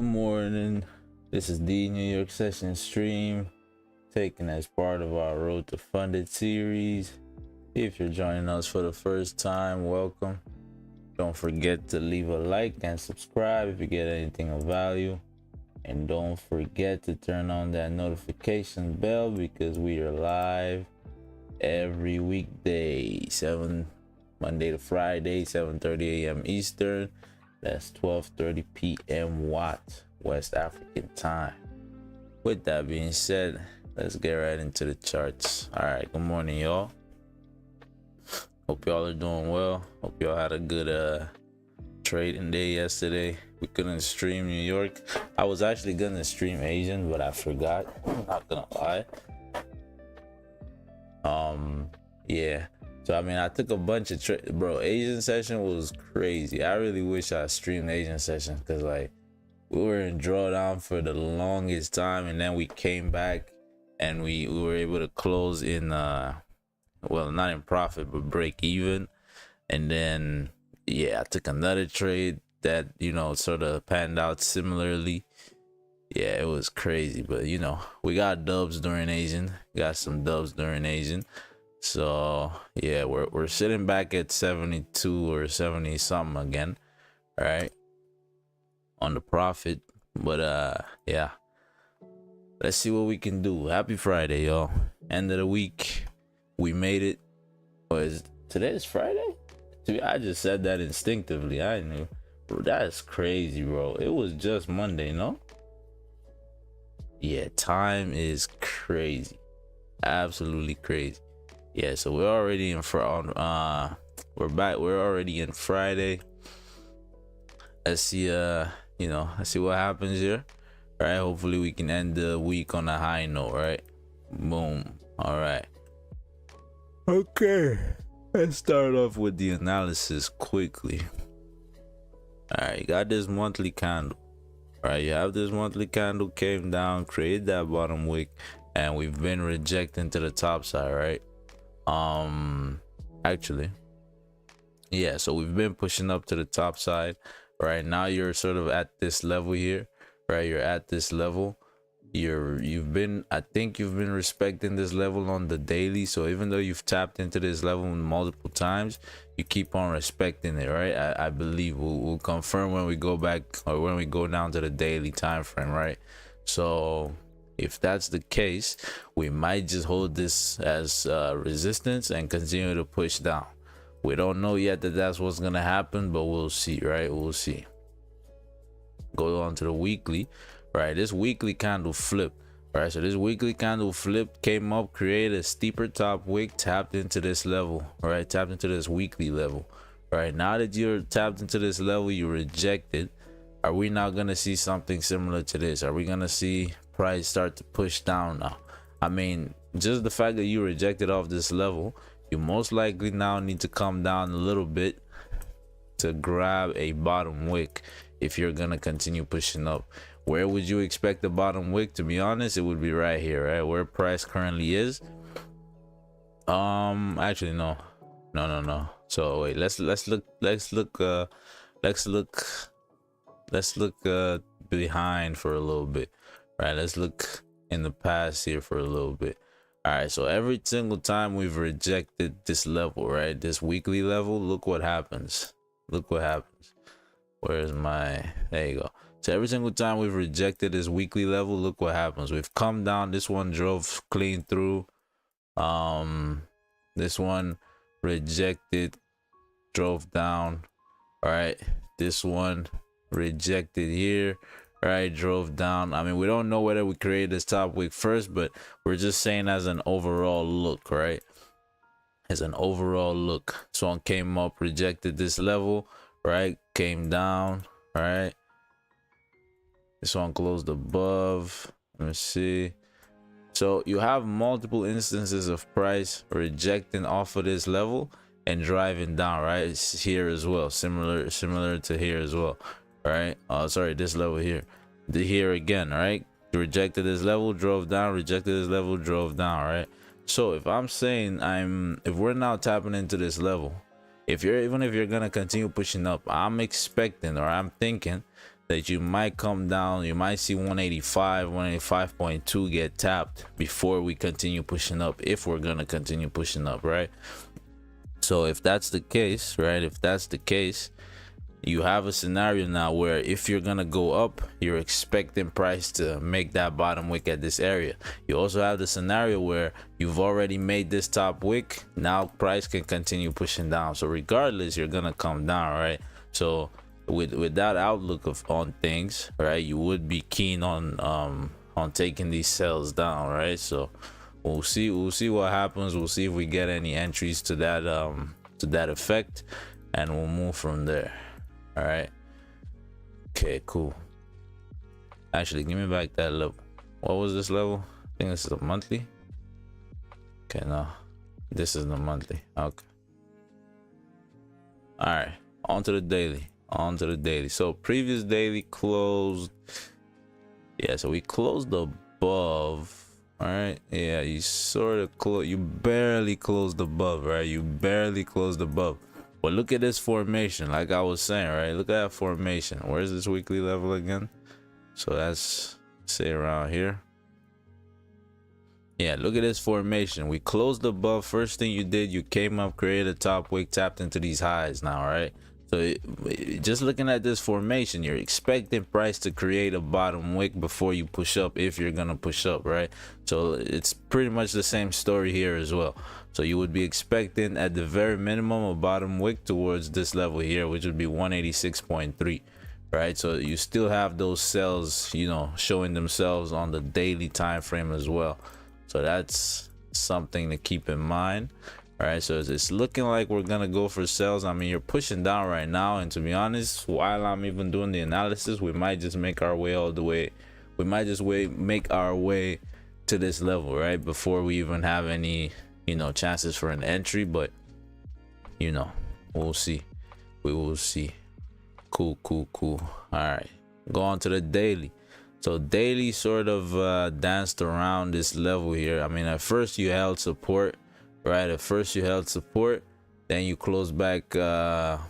Good morning. This is the New York session stream taken as part of our Road to Funded series. If you're joining us for the first time, welcome. Don't forget to leave a like and subscribe if you get anything of value. And don't forget to turn on that notification bell because we are live every weekday, Monday to Friday, 7:30 a.m. Eastern. That's 12:30 p.m. West African time. With that being said, let's get right into the charts. All right, good morning, y'all. Hope y'all are doing well. Hope y'all had a good trading day yesterday. We couldn't stream New York. I was actually gonna stream Asian, but I forgot. I'm not gonna lie. Yeah. So I mean, I took a bunch of bro. Asian session was crazy. I really wish I streamed Asian session because like we were in drawdown for the longest time, and then we came back and we were able to close in well, not in profit but break even. And then yeah, I took another trade that, you know, sort of panned out similarly. Yeah, it was crazy, but you know, we got dubs during Asian. Got some dubs during Asian. So yeah, we're sitting back at 72 or 70 something again, right, on the profit. But yeah, let's see what we can do. Happy Friday, y'all. End of the week, we made it. Today is Friday? I just said that instinctively. I knew. Bro, that's crazy, bro. It was just Monday, no? Yeah, time is crazy, absolutely crazy. Yeah, so we're already in we're back. We're already in Friday. Let's see, you know, let's see what happens here. All right, hopefully we can end the week on a high note, right? Boom. All right. Okay, let's start off with the analysis quickly. All right, you got this monthly candle. All right, you have this monthly candle, came down, created that bottom wick, and we've been rejecting to the top side, right? Actually, yeah, so we've been pushing up to the top side. Right now you're sort of at this level here, right? You're at this level. I think you've been respecting this level on the daily. So even though you've tapped into this level multiple times, you keep on respecting it, right? I believe we'll confirm when we go back or when we go down to the daily time frame, right? So if that's the case, we might just hold this as resistance and continue to push down. We don't know yet that that's what's gonna happen, but we'll see, right? We'll see. Go on to the weekly, right? This weekly candle flip, right? So this weekly candle flip, came up, created a steeper top wick, tapped into this level, right? Tapped into this weekly level, right? Now that you're tapped into this level, you rejected. Are we now gonna see something similar to this? Are we gonna see price start to push down now? I mean, just the fact that you rejected off this level, you most likely now need to come down a little bit to grab a bottom wick if you're gonna continue pushing up. Where would you expect the bottom wick? To be honest, it would be right here, right where price currently is. Actually no. So wait, let's look behind for a little bit, right? Let's look in the past here for a little bit. All right, so every single time we've rejected this level, right, this weekly level, look what happens. There you go. So every single time we've rejected this weekly level, look what happens. We've come down. This one drove clean through. This one rejected, drove down. All right, this one rejected here, right, drove down. I mean, we don't know whether we created this top wick first, but we're just saying as an overall look, right? As an overall look. This one came up, rejected this level, right, came down, right? This one closed above. Let me see. So you have multiple instances of price rejecting off of this level and driving down, right? It's here as well, similar to here as well, right? Sorry, this level here, here again, right? Rejected this level, drove down, rejected this level, drove down, right? So if I'm saying if we're now tapping into this level, even if you're gonna continue pushing up, I'm expecting, or I'm thinking that you might come down. You might see 185, 185.2 get tapped before we continue pushing up, if we're gonna continue pushing up, right? So if that's the case, right, if that's the case, you have a scenario now where if you're gonna go up, you're expecting price to make that bottom wick at this area. You also have the scenario where you've already made this top wick. Now price can continue pushing down. So regardless, you're gonna come down, right? So with that outlook on things, right, you would be keen on taking these sells down, right? So we'll see what happens. We'll see if we get any entries to that effect, and we'll move from there. All right, okay, cool. Actually, give me back that level. What was this level? I think this is the monthly. Okay, no, this is the monthly. Okay, all right, on to the daily. So previous daily closed, yeah, so we closed above. All right, yeah, you barely closed above, right? You barely closed above. But look at this formation, like I was saying, right? Look at that formation. Where's this weekly level again? So that's, say, around here. Yeah, look at this formation. We closed above. First thing you did, you came up, created a top wick, tapped into these highs now, right? So just looking at this formation, you're expecting price to create a bottom wick before you push up, if you're gonna push up, right? So it's pretty much the same story here as well. So you would be expecting at the very minimum a bottom wick towards this level here, which would be 186.3, right? So you still have those sells, you know, showing themselves on the daily time frame as well. So that's something to keep in mind. All right, so it's looking like we're gonna go for sells. I mean, you're pushing down right now, and to be honest, while I'm even doing the analysis, we might just make our way all the way. We might just make our way to this level, right, before we even have any, you know, chances for an entry. But you know, we'll see. We will see. Cool. All right, go on to the daily. So daily sort of danced around this level here. I mean, at first you held support. Right, at first you held support, then you close back bearish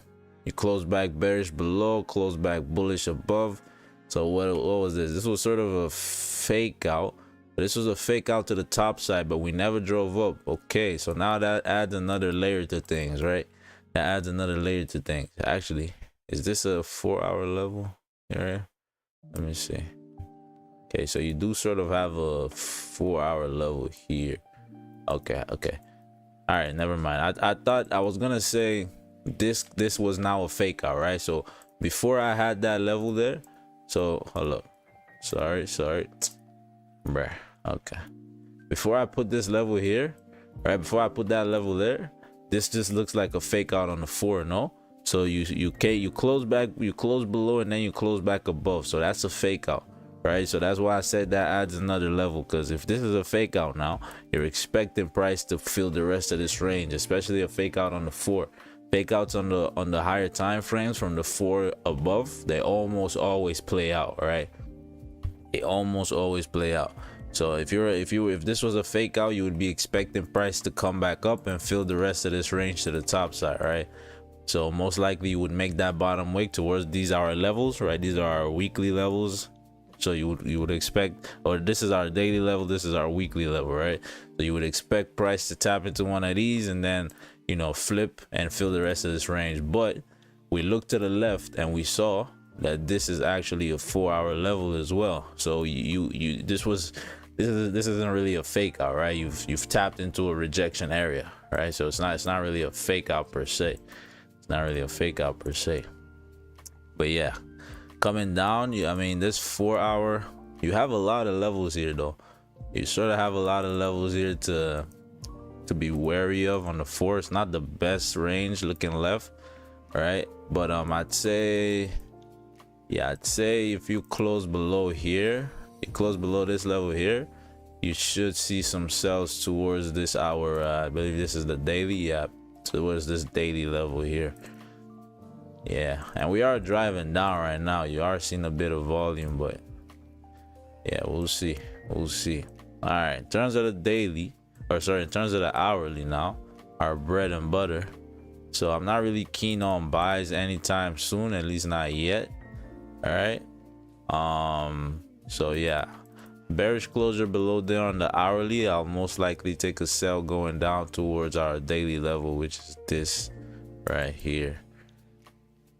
below, close back bullish above. So what was this? This was sort of a fake out. This was a fake out to the top side, but we never drove up. Okay, so now that adds another layer to things, right? That adds another layer to things. Actually, is this a 4-hour level here? Let me see. Okay, so you do sort of have a 4-hour level here. Okay. All right, never mind. I thought I was gonna say this was now a fake out, right? So before I had that level there, so hold up, sorry, bruh. Okay, before I put this level here, right, before I put that level there, this just looks like a fake out on the 4, no? So you close back, you close below, and then you close back above. So that's a fake out, right? So that's why I said that adds another level, because if this is a fake out now, you're expecting price to fill the rest of this range, especially a fake out on the 4. Fake outs on the higher time frames from the 4 above, they almost always play out, right? They almost always play out. So if this was a fake out, you would be expecting price to come back up and fill the rest of this range to the top side, right? So most likely you would make that bottom wick towards these our levels, right? These are our weekly levels. So you would expect, or this is our daily level, this is our weekly level, right? So you would expect price to tap into one of these and then, you know, flip and fill the rest of this range. But we looked to the left and we saw that this is actually a 4-hour level as well. So this isn't really a fake out, right? You've tapped into a rejection area, right? So it's not really a fake out per se. It's not really a fake out per se. But yeah, coming down, I mean, this 4-hour, you have a lot of levels here though. You sort of have a lot of levels here to be wary of on the 4. It's not the best range looking left, right? But I'd say if you close below here, you close below this level here, you should see some sells towards this hour. I believe this is the daily. Yeah, towards this daily level here. Yeah, and we are driving down right now. You are seeing a bit of volume, but yeah, we'll see. All right, in terms of the daily, in terms of the hourly now, our bread and butter. So I'm not really keen on buys anytime soon, at least not yet. All right, So yeah, bearish closure below there on the hourly. I'll most likely take a sell going down towards our daily level, which is this right here.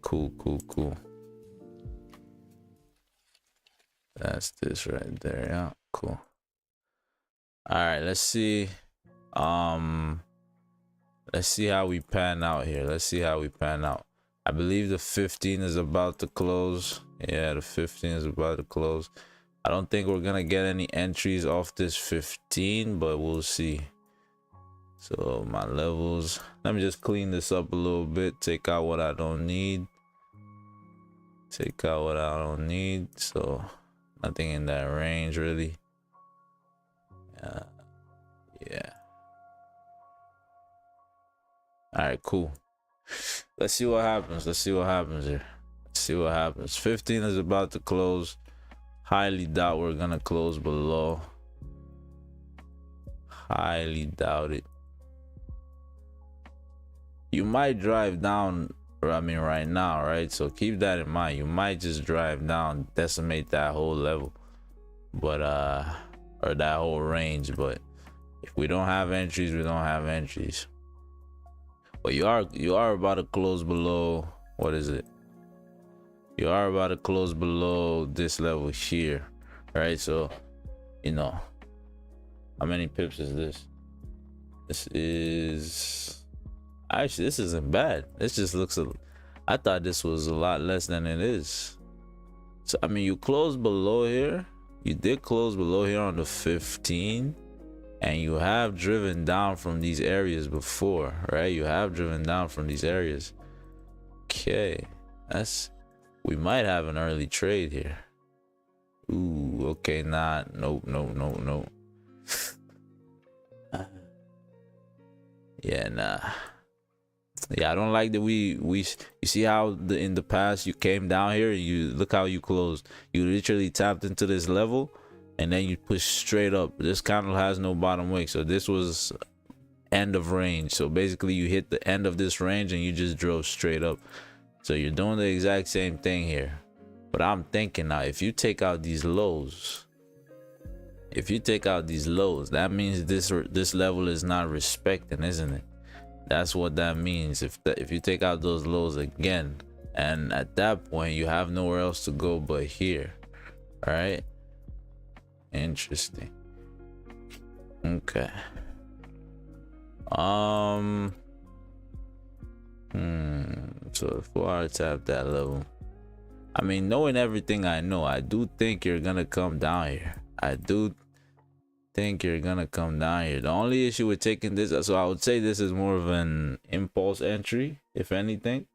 Cool. That's this right there. Yeah, cool. All right, let's see how we pan out here. I believe the 15 is about to close. Yeah, the 15 is about to close. I don't think we're gonna get any entries off this 15, but we'll see. So my levels, let me just clean this up a little bit, take out what I don't need, so nothing in that range really. Yeah. All right, cool. Let's see what happens here. 15 is about to close. Highly doubt we're gonna close below. Highly doubt it. You might drive down, I mean right now, right? So keep that in mind. You might just drive down, decimate that whole level, but or that whole range. But if we don't have entries, we don't have entries. But you are about to close below, what is it? You are about to close below this level here, right? So, you know, how many pips is this? This is actually, this isn't bad. This just looks I thought this was a lot less than it is. So I mean, you closed below here. You did close below here on the 15, and you have driven down from these areas before, right? You have driven down from these areas. Okay, we might have an early trade here. Ooh, okay, nope. Yeah, nah. Yeah, I don't like that you see how in the past you came down here and you look how you closed. You literally tapped into this level and then you push straight up. This candle has no bottom wick, so this was end of range. So basically you hit the end of this range and you just drove straight up. So you're doing the exact same thing here. But I'm thinking now, if you take out these lows, that means this level is not respecting, isn't it? That's what that means. If you take out those lows again, and at that point you have nowhere else to go but here. All right, interesting. Okay. So if I tap that level, I mean, knowing everything I know, I do think you're gonna come down here. The only issue with taking this, so I would say this is more of an impulse entry, if anything.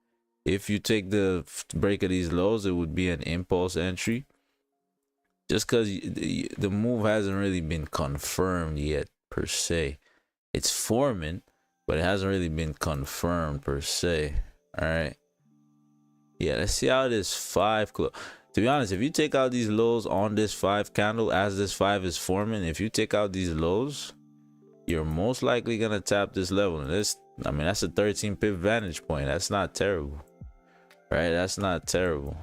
If you take the break of these lows, it would be an impulse entry, just because the move hasn't really been confirmed yet per se. It's forming, but it hasn't really been confirmed per se. All right, yeah, let's see how this 5 close. To be honest, if you take out these lows on this 5 candle as this 5 is forming, if you take out these lows, you're most likely gonna tap this level. And this, I mean, that's a 13 pip vantage point. That's not terrible, right? That's not terrible.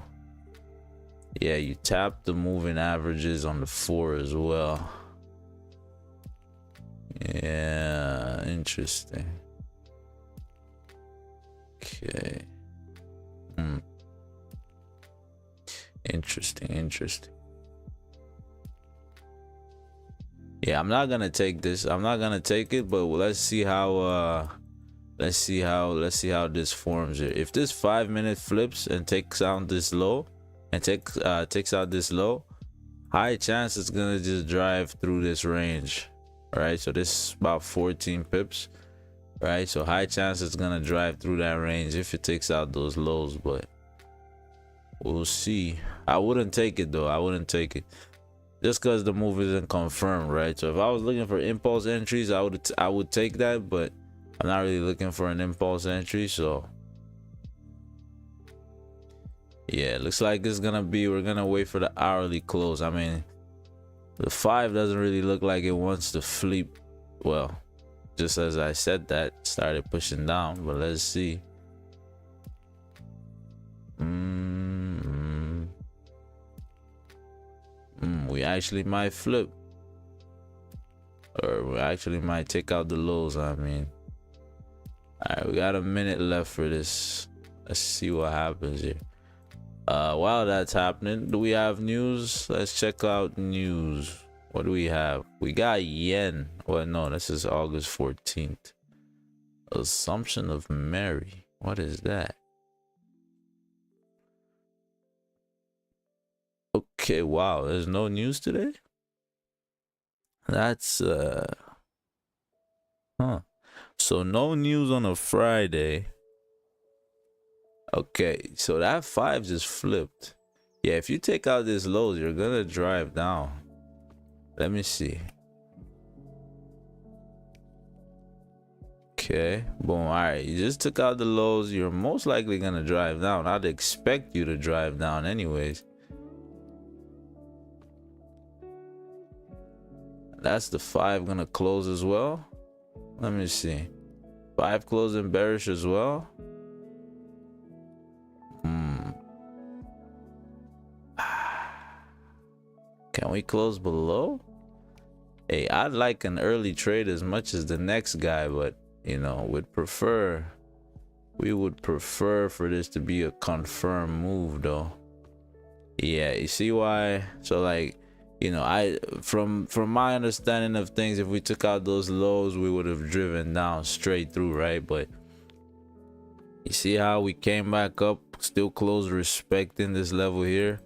Yeah, you tap the moving averages on the 4 as well. Yeah, interesting. Okay. Interesting. Yeah, I'm not gonna take this. I'm not gonna take it, but let's see how this forms here. If this 5-minute flips and takes out this low and takes out this low, high chance it's gonna just drive through this range. All right, so this is about 14 pips, right? So high chance it's gonna drive through that range if it takes out those lows, but we'll see. I wouldn't take it though. I wouldn't take it just because the move isn't confirmed, right? So if I was looking for impulse entries, I would take that, but I'm not really looking for an impulse entry. So yeah, looks like it's gonna be, we're gonna wait for the hourly close. I mean, the 5 doesn't really look like it wants to flip. Well, just as I said that, started pushing down, but let's see. actually might flip, or we actually might take out the lows. I mean, all right, we got a minute left for this. Let's see what happens here. While that's happening, do we have news? Let's check out news. What do we have? We got yen. Well, no, this is August 14th. Assumption of Mary. What is that? Okay, wow, there's no news today. That's so no news on a Friday. Okay, so that 5 just flipped. Yeah, if you take out this lows, you're gonna drive down. Let me see. Okay, boom. All right, you just took out the lows. You're most likely gonna drive down. I'd expect you to drive down anyways. That's the 5 gonna close as well. Let me see. 5 closing bearish as well. Can we close below? Hey, I'd like an early trade as much as the next guy, but you know, we would prefer for this to be a confirmed move though. Yeah, you see why? So like, you know, from my understanding of things, if we took out those lows, we would have driven down straight through, right? But you see how we came back up, still closed respecting this level here.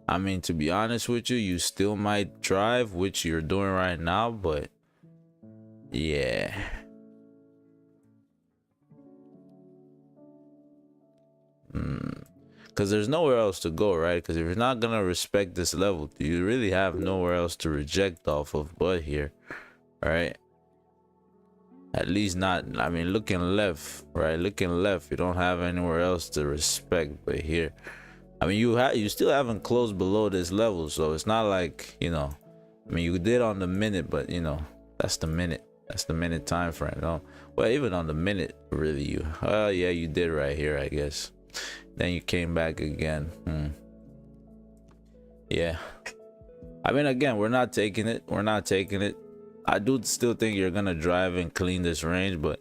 I mean, to be honest with you, you still might drive, which you're doing right now, but yeah. Because there's nowhere else to go, right? Because if you're not gonna respect this level, you really have nowhere else to reject off of but here, right? At least not, I mean, looking left, right? Looking left, you don't have anywhere else to respect but here. I mean, you still haven't closed below this level, so it's not like, you know, I mean, you did on the minute, but you know, that's the minute time frame. No, well, even on the minute, really, yeah, you did right here, I guess. Then you came back again. Yeah, I mean, again, we're not taking it. I do still think you're gonna drive and clean this range, but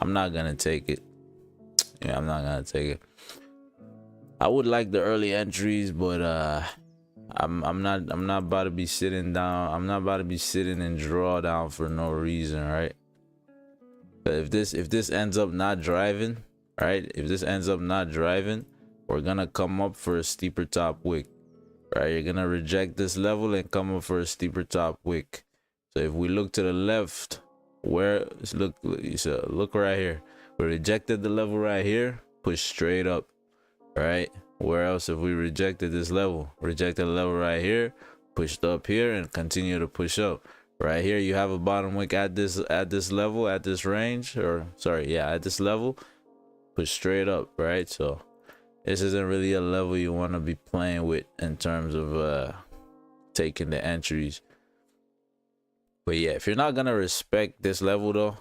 I'm not gonna take it. Yeah, I'm not gonna take it. I would like the early entries, but I'm not about to be sitting down. I'm not about to be sitting in drawdown for no reason, right? But if this ends up not driving, right? If this ends up not driving, we're gonna come up for a steeper top wick, right? You're gonna reject this level and come up for a steeper top wick. So if we look to the left, look right here. We rejected the level right here, push straight up. Right, where else have we rejected this level? Rejected the level right here, pushed up here, and continue to push up. Right here, you have a bottom wick at this level, at this range, or sorry, yeah, at this level, push straight up. Right, so this isn't really a level you want to be playing with in terms of taking the entries. But yeah, if you're not gonna respect this level though,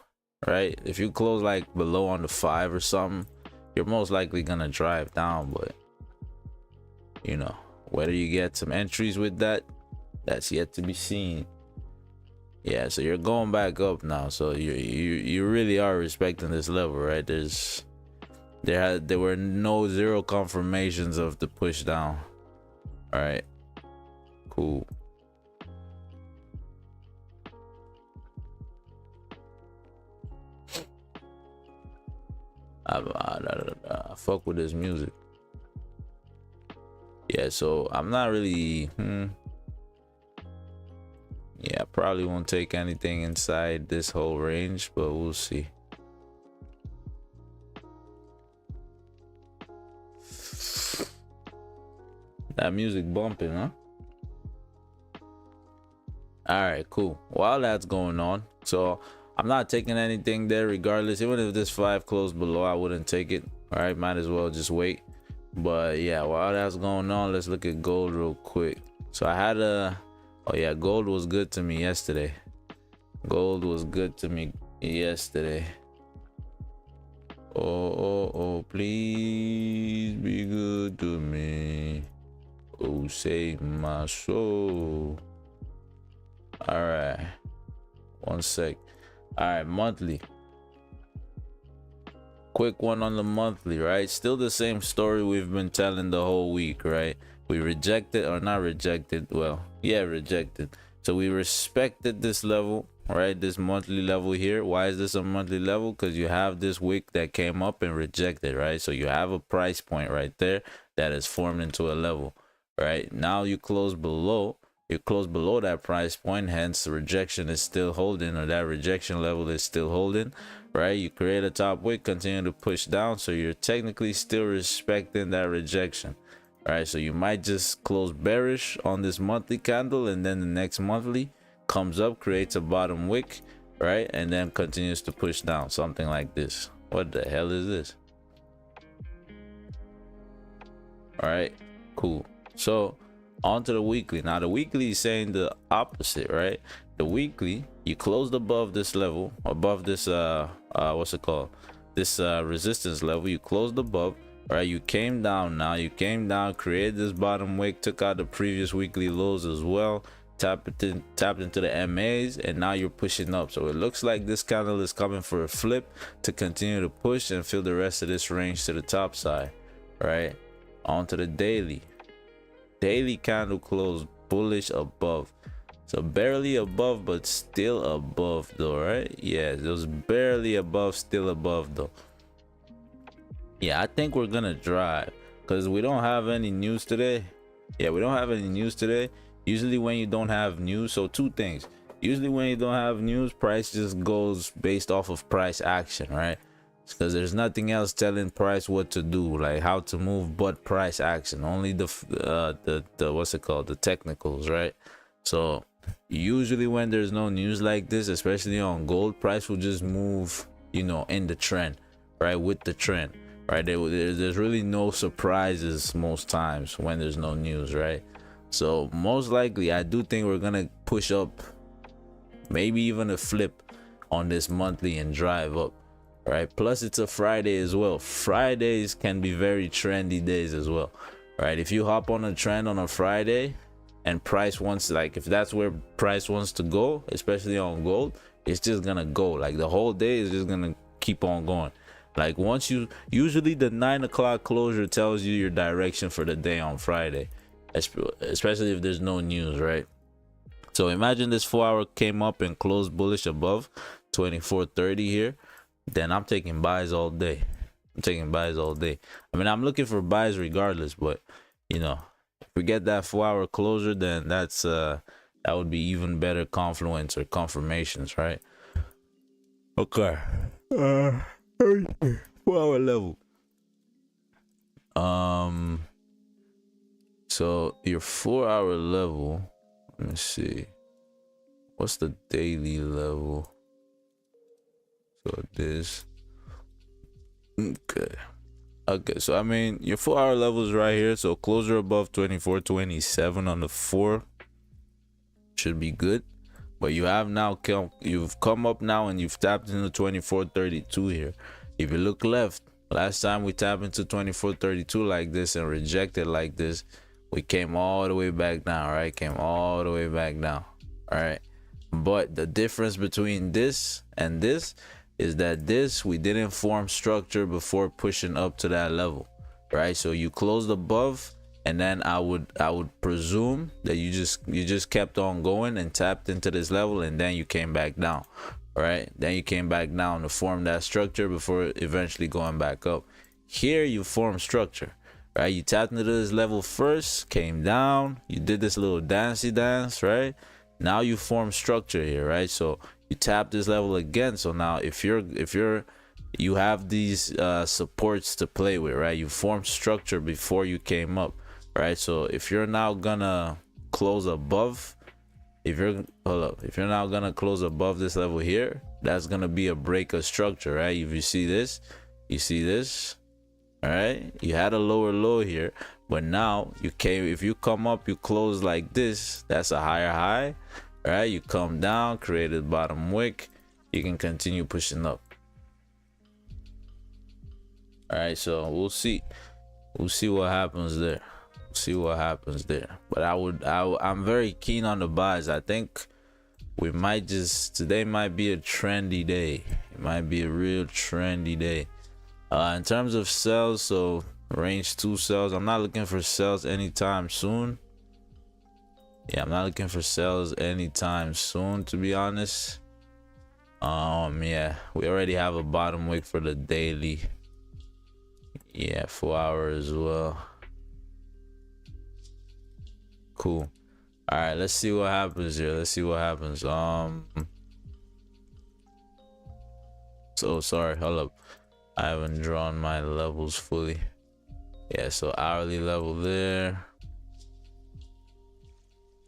right, if you close like below on the 5 or something, you're most likely gonna drive down. But you know, whether you get some entries with that, that's yet to be seen. Yeah, so you're going back up now, so you really are respecting this level, right? There were no zero confirmations of the push down. All right, cool. I fuck with this music. Yeah, so I'm not really yeah, I probably won't take anything inside this whole range, but we'll see. That music bumping, huh? All right, cool. While that's going on, so I'm not taking anything there regardless. Even if this 5 closed below, I wouldn't take it. All right, might as well just wait. But yeah, while that's going on, let's look at gold real quick. So I had oh yeah, gold was good to me yesterday. Gold was good to me yesterday. Oh, please be good to me. Oh, save my soul. All right, 1 sec. All right, monthly. Quick one on the monthly, right? Still the same story we've been telling the whole week, right? We rejected, or not rejected, well, yeah, rejected. So we respected this level, right? This monthly level here. Why is this a monthly level? Because you have this wick that came up and rejected, right? So you have a price point right there that is formed into a level, right? Now you close below that price point, hence the rejection is still holding, or that rejection level is still holding, right? You create a top wick, continue to push down, so you're technically still respecting that rejection. All right, so you might just close bearish on this monthly candle, and then the next monthly comes up, creates a bottom wick, right, and then continues to push down, something like this. What the hell is this? All right, cool. So on to the weekly. Now the weekly is saying the opposite, right? The weekly, you closed above this level, above this what's it called, this resistance level. You closed above, right? You came down. Now you came down, created this bottom wick, took out the previous weekly lows as well, tapped into the MAs, and now you're pushing up. So it looks like this candle is coming for a flip to continue to push and fill the rest of this range to the top side, right? On to the daily. Daily candle closed bullish above, so barely above but still above though, right? Yeah, it was barely above, still above though. Yeah, I think we're gonna drive because we don't have any news today. Yeah, we don't have any news today. Usually when you don't have news, so two things, usually when you don't have news, price just goes based off of price action, right? Because there's nothing else telling price what to do, like how to move, but price action. Only the what's it called, the technicals, right? So usually when there's no news like this, especially on gold, price will just move, you know, in the trend, right? With the trend, right? There's really no surprises most times when there's no news, right? So most likely I do think we're gonna push up, maybe even a flip on this monthly and drive up, right? Plus it's a Friday as well. Fridays can be very trendy days as well, right? If you hop on a trend on a Friday and price wants, like, if that's where price wants to go, especially on gold, it's just gonna go, like the whole day is just gonna keep on going. Like once you, usually the 9 o'clock closure tells you your direction for the day on Friday, especially if there's no news, right? So imagine this 4-hour came up and closed bullish above 2430 here, then I'm taking buys all day. I'm taking buys all day. I mean, I'm looking for buys regardless, but you know, if we get that 4-hour closure, then that's that would be even better confluence or confirmations, right? Okay. 4-hour level. So your 4-hour level, let me see, what's the daily level? So this, okay, so I mean your 4-hour level is right here, so closure above 2427 on the 4 should be good. But you have now you've come up now and you've tapped into 2432 here. If you look left, last time we tapped into 2432 like this and rejected like this, we came all the way back down, right? Came all the way back down, all right? But the difference between this and this is that this, we didn't form structure before pushing up to that level, right? So you closed above, and then I would presume that you just kept on going and tapped into this level, and then you came back down, right? Then you came back down to form that structure before eventually going back up. Here you form structure, right? You tapped into this level first, came down, you did this little dancey dance, right? Now you form structure here, right? So you tap this level again. So now if you have these supports to play with, right? You form structure before you came up, right? So if you're now gonna close above, if you're now gonna close above this level here, that's gonna be a break of structure, right? If you see this, all right, you had a lower low here, but now if you come up, you close like this, that's a higher high, right? You come down, created bottom wick, you can continue pushing up. All right, so we'll see what happens there. see what happens there. But I'm very keen on the buys. I think we might today might be a trendy day. It might be a real trendy day. In terms of sells, so range 2 sells. I'm not looking for sells anytime soon. Yeah, I'm not looking for sells anytime soon, to be honest. Yeah, we already have a bottom wick for the daily. Yeah, 4 hour as well. Cool. All right, let's see what happens here. Let's see what happens. So sorry, hold up, I haven't drawn my levels fully. Yeah, so hourly level there.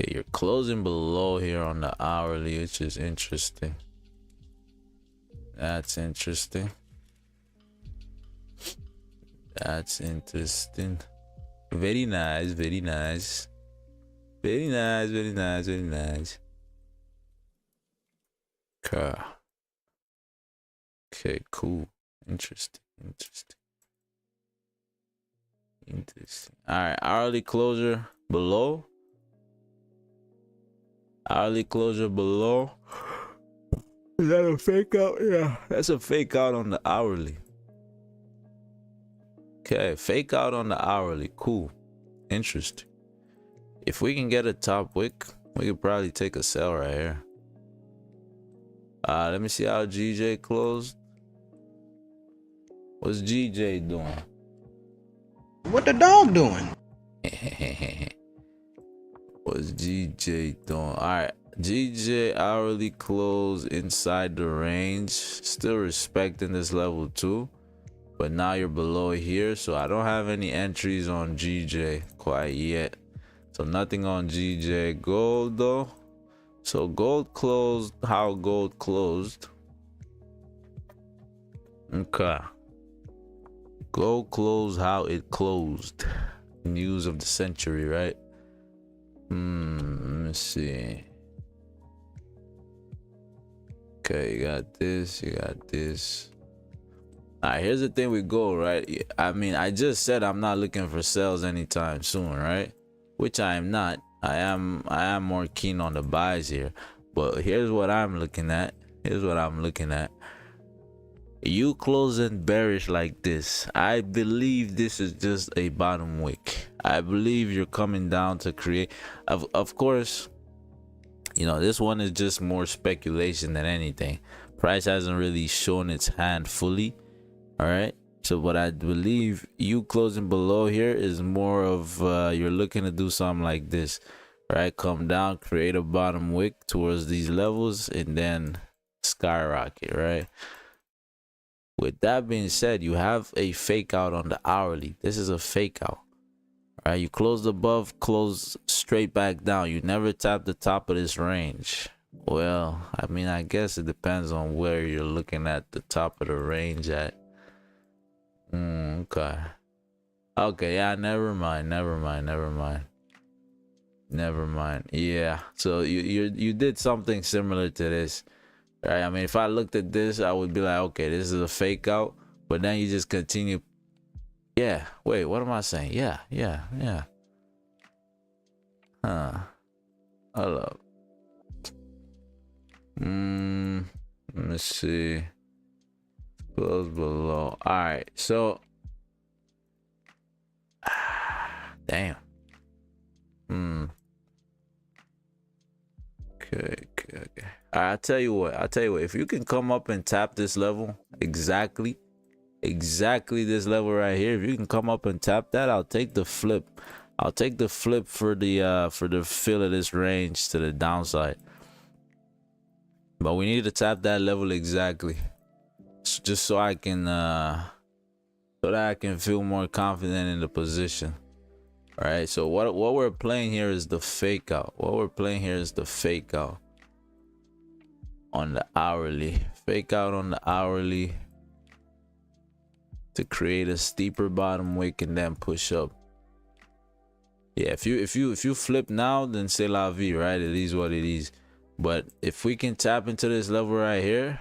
Okay, you're closing below here on the hourly, which is interesting. That's interesting. That's interesting. Very nice, very nice. Very nice, very nice, very nice. Okay, cool. Interesting. All right, hourly closure below. Hourly closure below. Is that a fake out? Yeah, that's a fake out on the hourly. Okay, fake out on the hourly. Cool. Interesting. If we can get a top wick, we could probably take a sell right here. Let me see how GJ closed. What's GJ doing? What the dog doing? What's GJ doing? All right, GJ hourly close inside the range, still respecting this level too, but now you're below here, so I don't have any entries on GJ quite yet. So nothing on GJ. Gold though, so gold closed how gold closed. Okay, gold closed how it closed. News of the century, right? Let me see. Okay, you got this, you got this. All right, here's the thing with gold, right? I mean, I just said I'm not looking for sales anytime soon, right? Which I am not. I am more keen on the buys here. But here's what I'm looking at. You closing bearish like this, I believe this is just a bottom wick. I believe you're coming down to create, of course, you know, this one is just more speculation than anything. Price hasn't really shown its hand fully. All right, so what I believe you closing below here is more of you're looking to do something like this, right? Come down, create a bottom wick towards these levels, and then skyrocket, right? With that being said, you have a fake out on the hourly. This is a fake out. All right, you closed above, close straight back down. You never tap the top of this range. Well, I mean, I guess it depends on where you're looking at the top of the range at. Okay. Okay, yeah, never mind. Yeah, so you did something similar to this. Right, I mean, if I looked at this, I would be like, okay, this is a fake out, but then you just continue. Yeah, wait, what am I saying? Yeah. Hold up. Let me see. Close below. All right, so damn. Okay. I'll tell you what, if you can come up and tap this level exactly this level right here, if you can come up and tap that, I'll take the flip. For the fill of this range to the downside. But we need to tap that level exactly, just so I can feel more confident in the position. All right, so what we're playing here is the fake out. On the hourly, fake out on the hourly to create a steeper bottom wick and then push up. Yeah, if you flip now, then c'est la vie, right? It is what it is. But if we can tap into this level right here,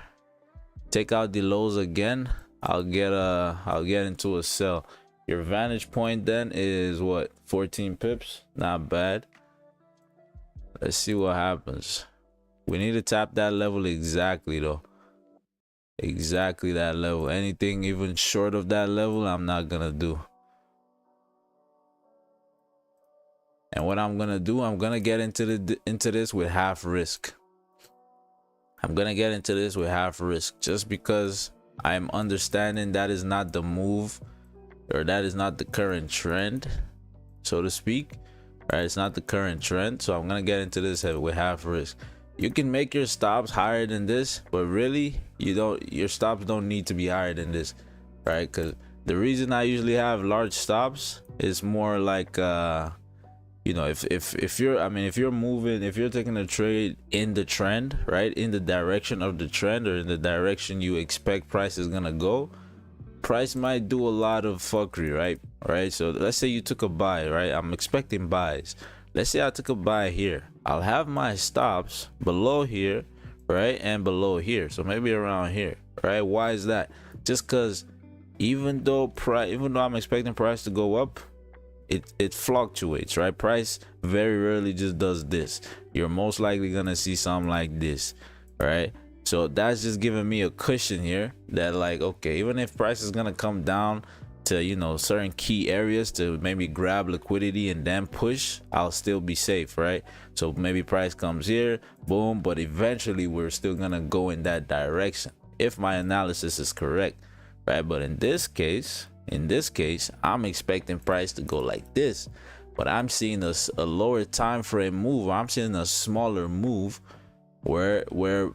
take out the lows again, I'll get into a sell. Your vantage point then is what, 14 pips? Not bad. Let's see what happens. We need to tap that level exactly though. Exactly that level. Anything even short of that level, I'm not gonna do. And what I'm gonna do, I'm gonna get into this with half risk. I'm gonna get into this with half risk just because I'm understanding that is not the move, or that is not the current trend, so to speak. Right, it's not the current trend, so I'm gonna get into this with half risk. You can make your stops higher than this, but really you don't, your stops don't need to be higher than this, right? Because the reason I usually have large stops is more like you know, if you're, I mean, if you're moving, if you're taking a trade in the trend, right, in the direction of the trend, or in the direction you expect price is gonna go, price might do a lot of fuckery, right? So let's say you took a buy, right? I'm expecting buys. Let's say I took a buy here. I'll have my stops below here, right, and below here, so maybe around here, right? Why is that? Just because even though I'm expecting price to go up, it fluctuates, right? Price very rarely just does this. You're most likely gonna see something like this, right? So that's just giving me a cushion here that, like, okay, even if price is gonna come down to, you know, certain key areas to maybe grab liquidity and then push, I'll still be safe, right? So maybe price comes here, boom, but eventually we're still gonna go in that direction if my analysis is correct, right? But in this case, I'm expecting price to go like this, but I'm seeing a lower time frame move. I'm seeing a smaller move where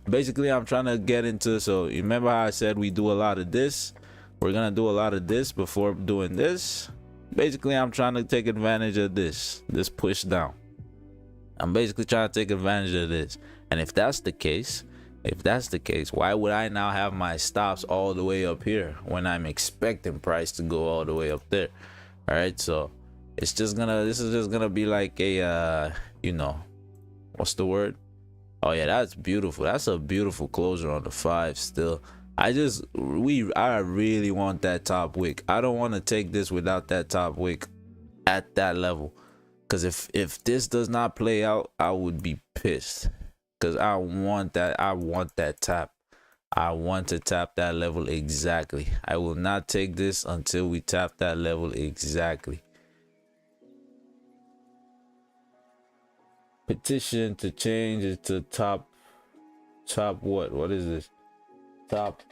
basically I'm trying to get into. So you remember how I said we do a lot of this? We're gonna do a lot of this before doing this. Basically, I'm trying to take advantage of this push down. I'm basically trying to take advantage of this. And if that's the case, why would I now have my stops all the way up here when I'm expecting price to go all the way up there? All right, so this is just gonna be like a you know, what's the word? Oh yeah, that's beautiful. That's a beautiful closure on the 5 still. I really want that top wick. I don't want to take this without that top wick at that level, because if this does not play out, I would be pissed, because I want that tap. I want to tap that level exactly. I will not take this until we tap that level exactly. Petition to change it to top what is this? Top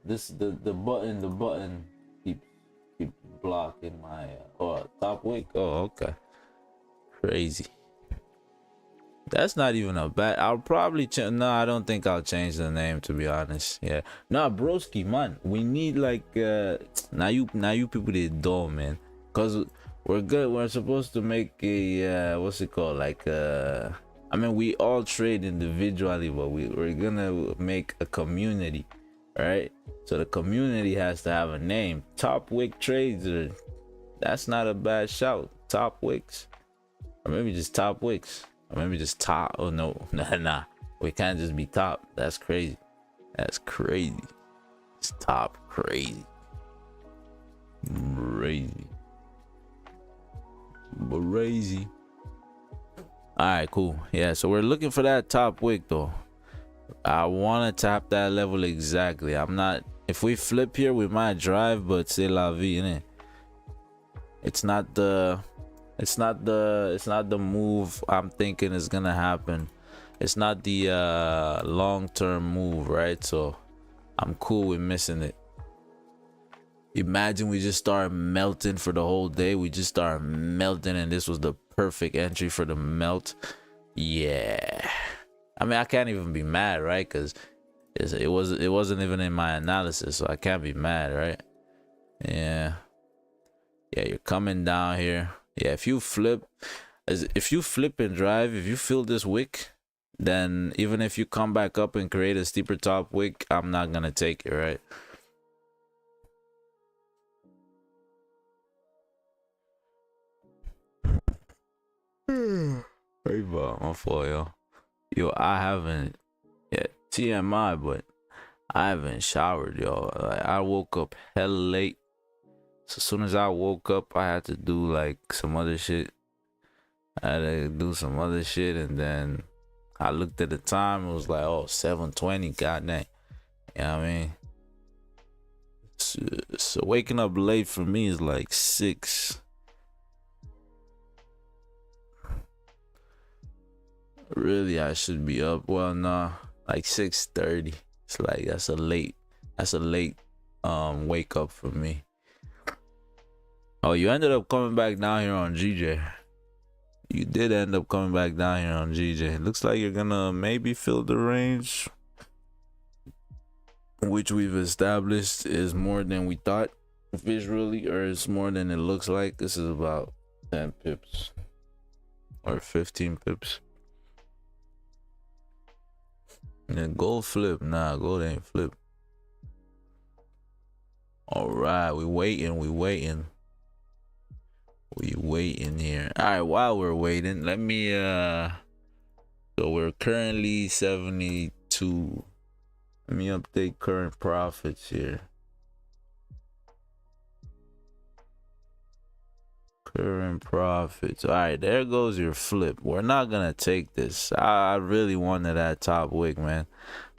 this the button keep blocking my top wick. Oh, okay, crazy. That's not even a bad. I'll probably no, I don't think I'll change the name, to be honest. Yeah, nah, broski, man, we need like now you people did dull, man, because we're good. We're supposed to make a what's it called, like I mean, we all trade individually, but we're gonna make a community, right? So the community has to have a name. Top wick trades, that's not a bad shout. Top wicks, or maybe just top wicks, or maybe just top. Oh no, nah, we can't just be top. That's crazy. It's top crazy. All right, cool. Yeah, so we're looking for that top wick though. I want to tap that level exactly. I'm not, if we flip here we might drive, but c'est la vie, innit? It's not the move I'm thinking is gonna happen. It's not the long-term move, right? So I'm cool with missing it. Imagine we just start melting for the whole day. We just start melting and this was the perfect entry for the melt. Yeah, I mean, I can't even be mad, right? Because it wasn't even in my analysis, so I can't be mad, right? Yeah, you're coming down here. Yeah, if you flip and drive, if you fill this wick, then even if you come back up and create a steeper top wick, I'm not gonna take it, right? Hey, my fault, yo. I haven't yet TMI, but I haven't showered, y'all. Like, I woke up hella late. So as soon as I woke up, I had to do like some other shit. I had to do some other shit, and then I looked at the time. It was like, oh, 7:20. God dang. You know what I mean? So waking up late for me is like 6. Really, I should be up. Well, nah, like 6:30. It's like that's a late wake up for me. Oh, you ended up coming back down here on GJ. You did end up coming back down here on GJ. Looks like you're gonna maybe fill the range, which we've established is more than we thought visually, or it's more than it looks like. This is about 10 pips or 15 pips. And gold flip. Nah, gold ain't flip. All right, we waiting here. All right, while we're waiting, let me so we're currently 72. Let me update current profits here. Current profits. All right, there goes your flip. We're not gonna take this. I really wanted that top wick, man.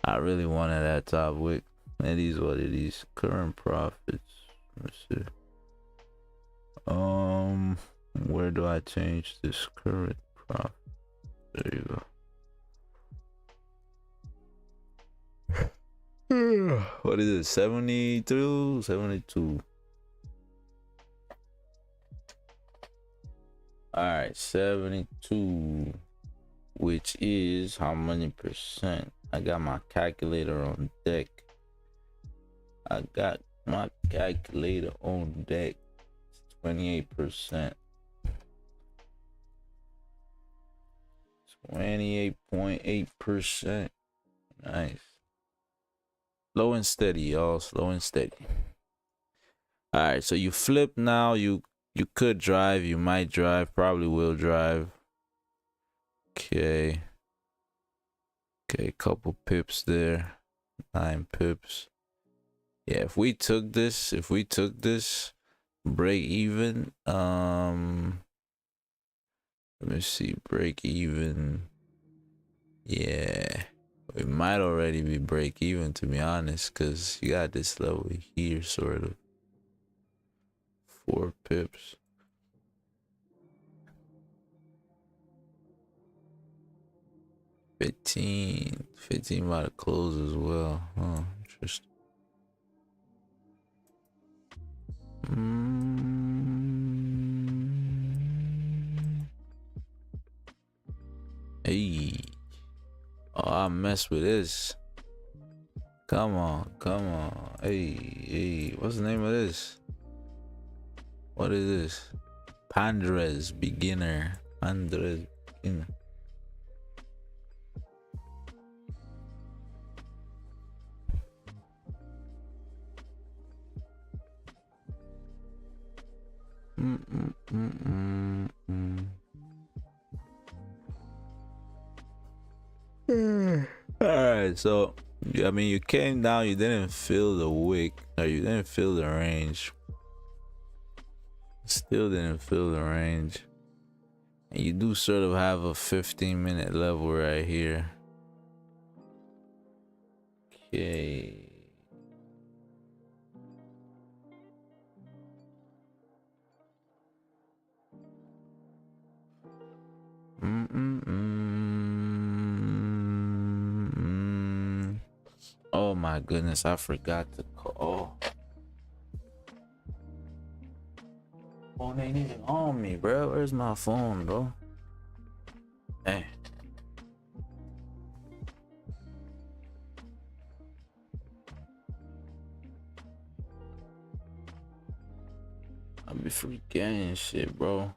I really wanted that top wick. It is what it is. Current profits. Let's see. Where do I change this current profit? There you go. What is it? 72? 72. All right, 72, which is how many percent? I got my calculator on deck. It's 28%. 28.8%. Nice. Slow and steady, y'all. Slow and steady. All right, so you flip now. You could drive. You might drive. Probably will drive. Okay. Okay, couple pips there. 9 pips. Yeah, if we took this, break even. Let me see, break even. Yeah, we might already be break even, to be honest, because you got this level here, sort of. 4 pips. $15 about to close as well. Huh, interesting. Hey. Oh, I mess with this. Come on. Hey, what's the name of this? What is this? Pandra's beginner. Alright, so I mean, you came down, you didn't feel the wick, or you didn't feel the range. Still didn't feel the range. And you do sort of have a 15-minute level right here. Okay. Oh my goodness, I forgot to call. Phone ain't even on me, bro. Where's my phone, bro? Hey. I be forgetting shit, bro.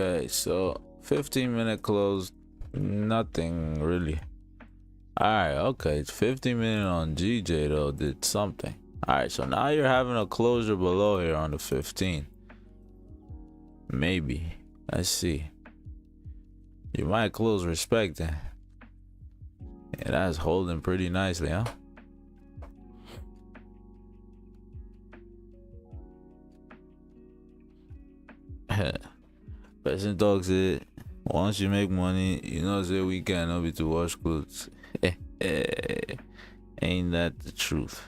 Okay, so 15-minute close, nothing really. All right, okay, 15-minute on GJ though did something. All right, so now you're having a closure below here on the 15. Maybe. Let's see. You might close respecting. Yeah, that's holding pretty nicely, huh? Person talks it. Once you make money, you know say we cannot be to wash clothes. Ain't that the truth?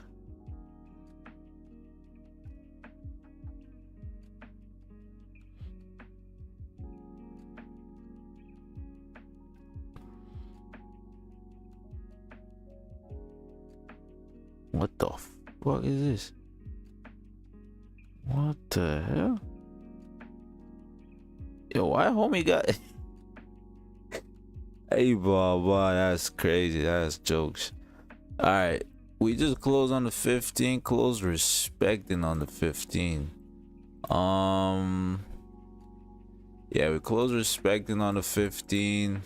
What the fuck is this? What the hell? Yo, why homie got hey boy, that's crazy. That's jokes. Alright. We just closed on the 15, close respecting on the 15. Yeah, we close respecting on the 15.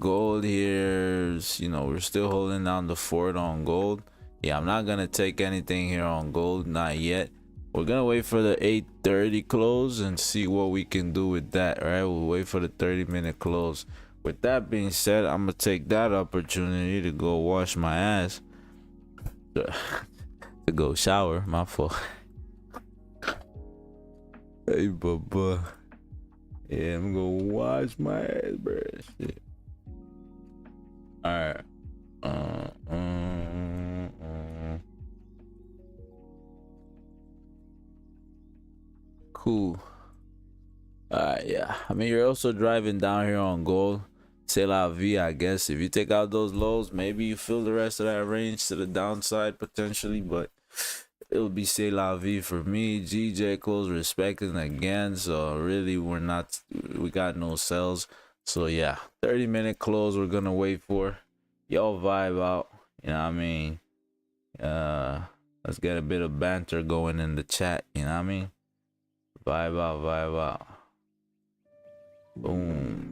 Gold here, you know, we're still holding down the fort on gold. Yeah, I'm not gonna take anything here on gold, not yet. We're gonna wait for the 8:30 close and see what we can do with that. All right, we'll wait for the 30-minute close. With that being said, I'm gonna take that opportunity to go wash my ass, to go shower. My fault. Hey baba, yeah, I'm gonna wash my ass, bro. Shit. All right. Cool. Yeah. I mean, you're also driving down here on gold. C'est la vie, I guess. If you take out those lows, maybe you fill the rest of that range to the downside potentially, but it'll be c'est la vie for me. GJ close respecting again, so really we got no sells. So yeah, 30-minute close we're gonna wait for. Y'all vibe out, you know what I mean? Let's get a bit of banter going in the chat, you know what I mean? Vibe out, vibe out. Boom.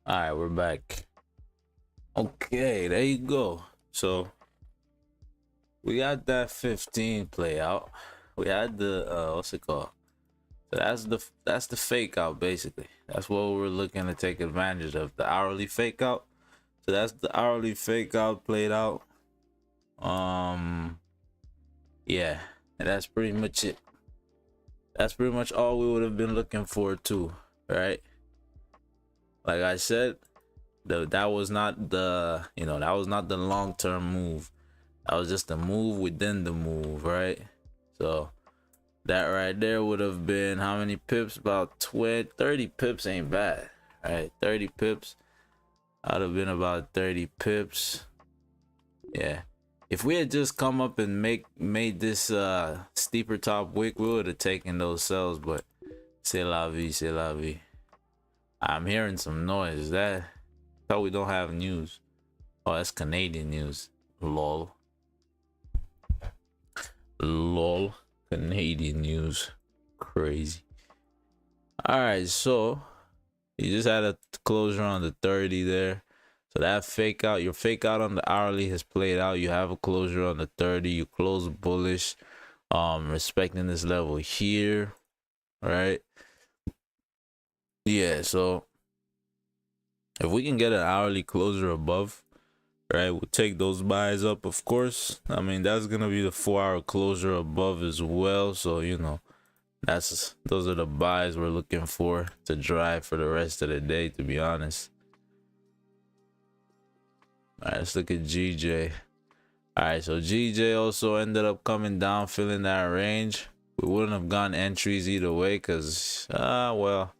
All right, we're back. Okay, there you go. So we got that 15 play out. We had the what's it called? So that's the fake out basically. That's what we're looking to take advantage of, the hourly fake out. So that's the hourly fake out played out. Yeah, and that's pretty much it. That's pretty much all we would have been looking for too, right? Like I said, that was not the, that was not the long-term move. That was just a move within the move, right? So that right there would have been how many pips? About 30 pips ain't bad, right? 30 pips. I'd have been about 30 pips. Yeah. If we had just come up and made this steeper top wick, we would have taken those cells, but c'est la vie, c'est la vie. I'm hearing some noise. That thought we don't have news. Oh, that's Canadian news. Lol. Lol. Canadian news. Crazy. Alright, so you just had a closure on the 30 there. So that fake out, your fake out on the hourly has played out. You have a closure on the 30. You close bullish, respecting this level here, right? Yeah, so if we can get an hourly closure above, right, we'll take those buys up, of course. I mean, that's gonna be the 4-hour closure above as well. So those are the buys we're looking for to drive for the rest of the day, to be honest. All right, let's look at GJ. All right, so GJ also ended up coming down, filling that range. We wouldn't have gotten entries either way, because well,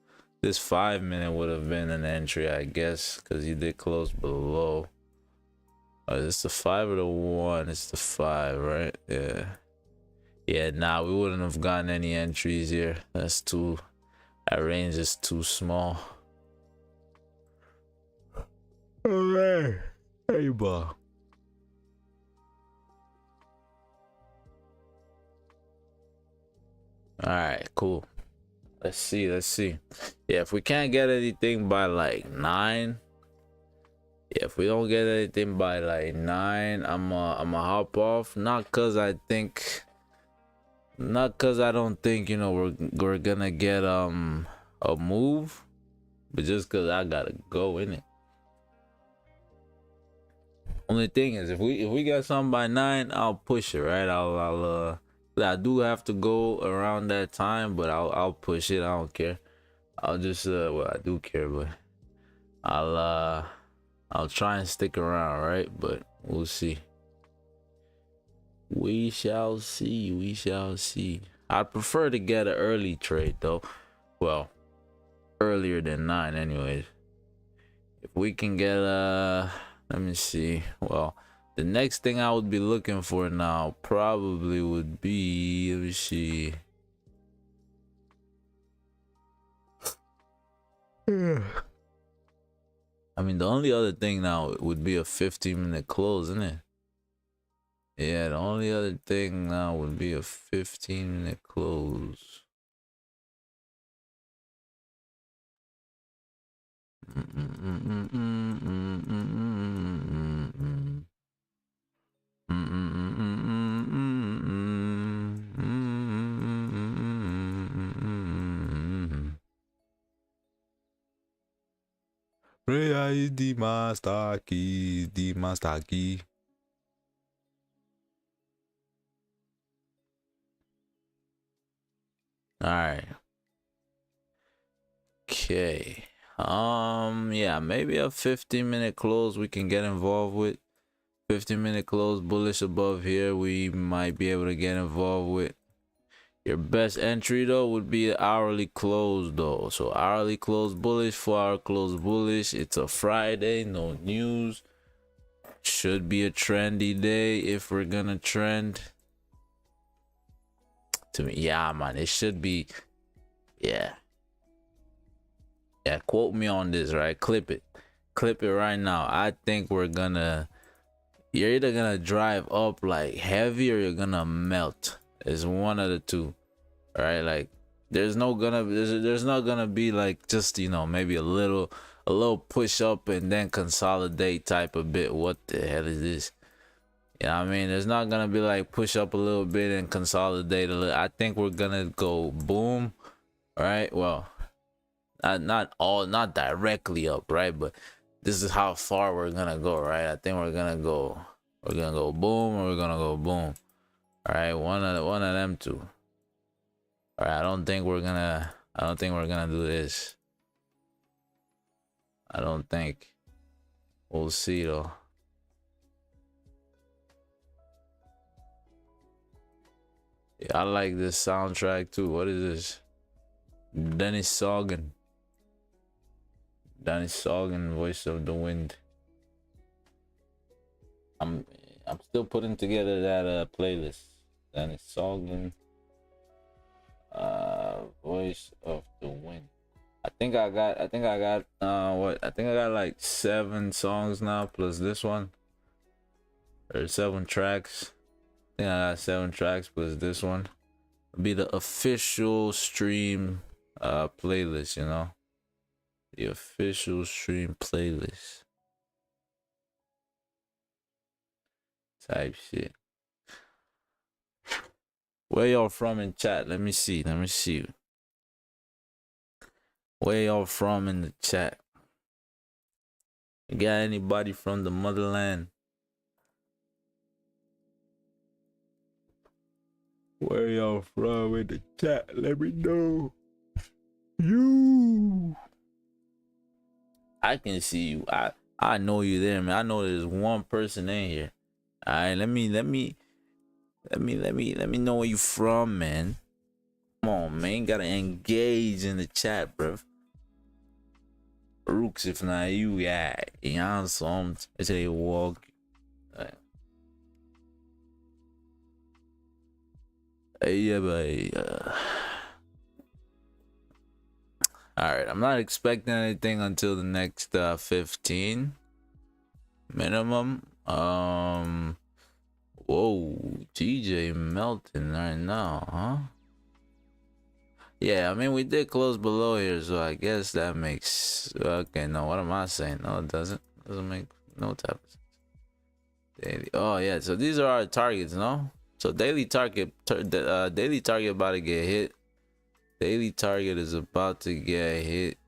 this 5-minute would have been an entry, I guess, because he did close below. Is this the 5 or the 1? It's the 5, right? Yeah. Yeah, nah, we wouldn't have gotten any entries here. That's too, that range is too small. Alright. Hey, bro. Alright, cool. Let's see. Yeah, if we can't get anything by like 9. Yeah, if we don't get anything by like 9, I'ma hop off. Not cause I don't think, you know, we're gonna get a move, but just cause I gotta go in it. Only thing is, if we get something by 9, I'll push it, right? I do have to go around that time, but I'll push it. I don't care. I'll just well, I do care, but I'll try and stick around, right? But we'll see. We shall see. We shall see. I'd prefer to get an early trade though. Well, earlier than 9 anyways. If we can get let me see. Well, the next thing I would be looking for now probably would be, let me see. I mean, the only other thing now would be a 15-minute close, isn't it? Yeah, the only other thing now would be a 15-minute close. Prayer is the master key, the master key. All right. Okay. Yeah, maybe a 15-minute close we can get involved with. 15-minute close bullish above here, we might be able to get involved with. Your best entry though would be an hourly close though. So hourly close bullish, 4-hour close bullish. It's a Friday, no news. Should be a trendy day if we're gonna trend. To me, yeah, man, it should be. Yeah, quote me on this, right? Clip it right now. I think we're gonna, you're either gonna drive up like heavy or you're gonna melt. It's one of the two, right? Like there's not gonna be like just, you know, maybe a little push up and then consolidate type of bit. What the hell is this? You know what I mean? There's not gonna be like push up a little bit and consolidate a little. I think we're gonna go boom, right? Well, not directly up, right? But this is how far we're gonna go, right? I think we're gonna go boom, or we're gonna go boom. All right, one of them two. All right, I don't think we're gonna do this. I don't think. We'll see though. Yeah, I like this soundtrack too. What is this? Dennis Sagan, Voice of the Wind. I'm still putting together that playlist. Dennis Sagan, Voice of the Wind. I think I got like 7 songs now plus this one. Or 7 tracks. I think I got 7 tracks plus this one. It'll be the official stream playlist, you know. The official stream playlist. Type shit. Where y'all from in chat? Let me see. Where y'all from in the chat? You got anybody from the motherland? Where y'all from in the chat? Let me know. You. I can see you. I know you there, man. I know there's one person in here. All right, let me know where you from, man. Come on, man. You gotta engage in the chat, bro. Rooks, if not you, yeah. Yeah, some. It's a walk. Yeah, but all right, I'm not expecting anything until the next 15 minimum. Whoa, TJ melting right now, huh? Yeah, I mean, we did close below here, so I guess that makes... Okay, no, what am I saying? No, it doesn't. Doesn't make no type of sense. Daily. Oh, yeah, so these are our targets, no? So daily target about to get hit. Daily target is about to get hit.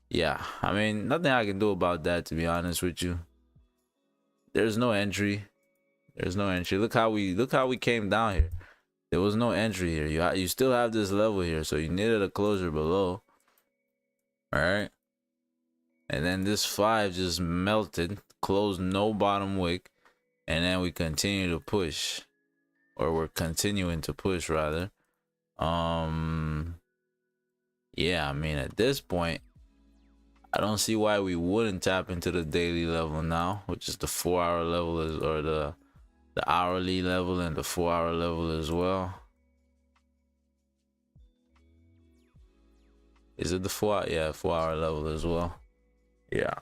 Yeah, I mean, nothing I can do about that, to be honest with you. There's no entry. There's no entry. Look how we came down here. There was no entry here. You still have this level here, so you needed a closure below. All right. And then this 5 just melted, closed no bottom wick, and then we continue to push, or we're continuing to push rather. Yeah, I mean, at this point, I don't see why we wouldn't tap into the daily level now, which is the 4-hour level, or the hourly level and the 4-hour level as well. Is it the 4-hour level as well? Yeah.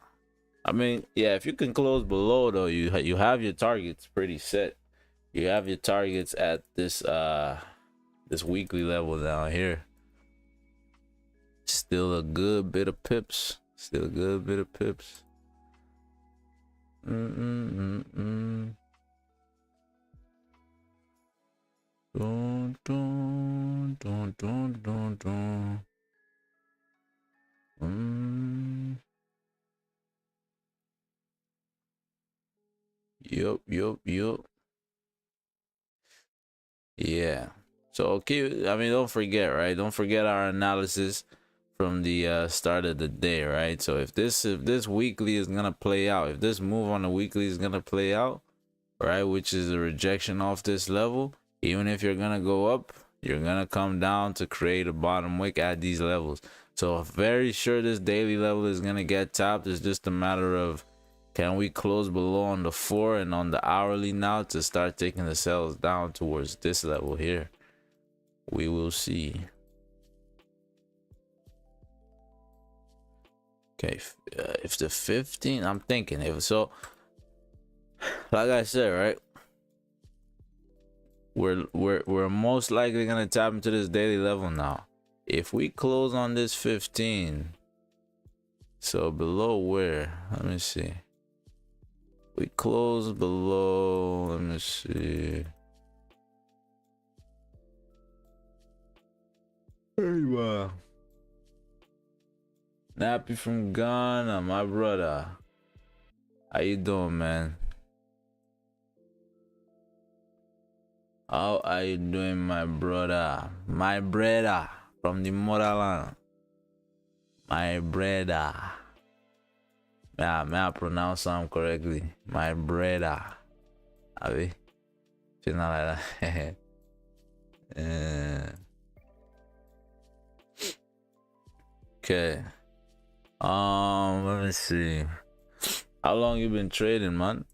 I mean, yeah, if you can close below though, you have your targets pretty set. You have your targets at this this weekly level down here. Still a good bit of pips. Still a good bit of pips. Dun, dun, dun, dun, dun, dun. Yup. Yeah. So okay, I mean, don't forget, right? Don't forget our analysis from the start of the day, right? So if this weekly is gonna play out, if this move on the weekly is gonna play out, right, which is a rejection off this level, even if you're gonna go up, you're gonna come down to create a bottom wick at these levels. So very sure this daily level is gonna get tapped. It's just a matter of, can we close below on the 4 and on the hourly now to start taking the sales down towards this level here? We will see. Okay, if the 15, I'm thinking, if so, like I said, right, we're most likely gonna tap into this daily level now. If we close on this 15, so below where? Let me see. We close below, let me see. Hey, wow. Nappy from Ghana, my brother. How you doing, man? How are you doing, my brother? My brother from the motherland. My brother. May I pronounce them correctly? My brother. Abi? She's not like that. Okay. Let me see. How long you been trading, man?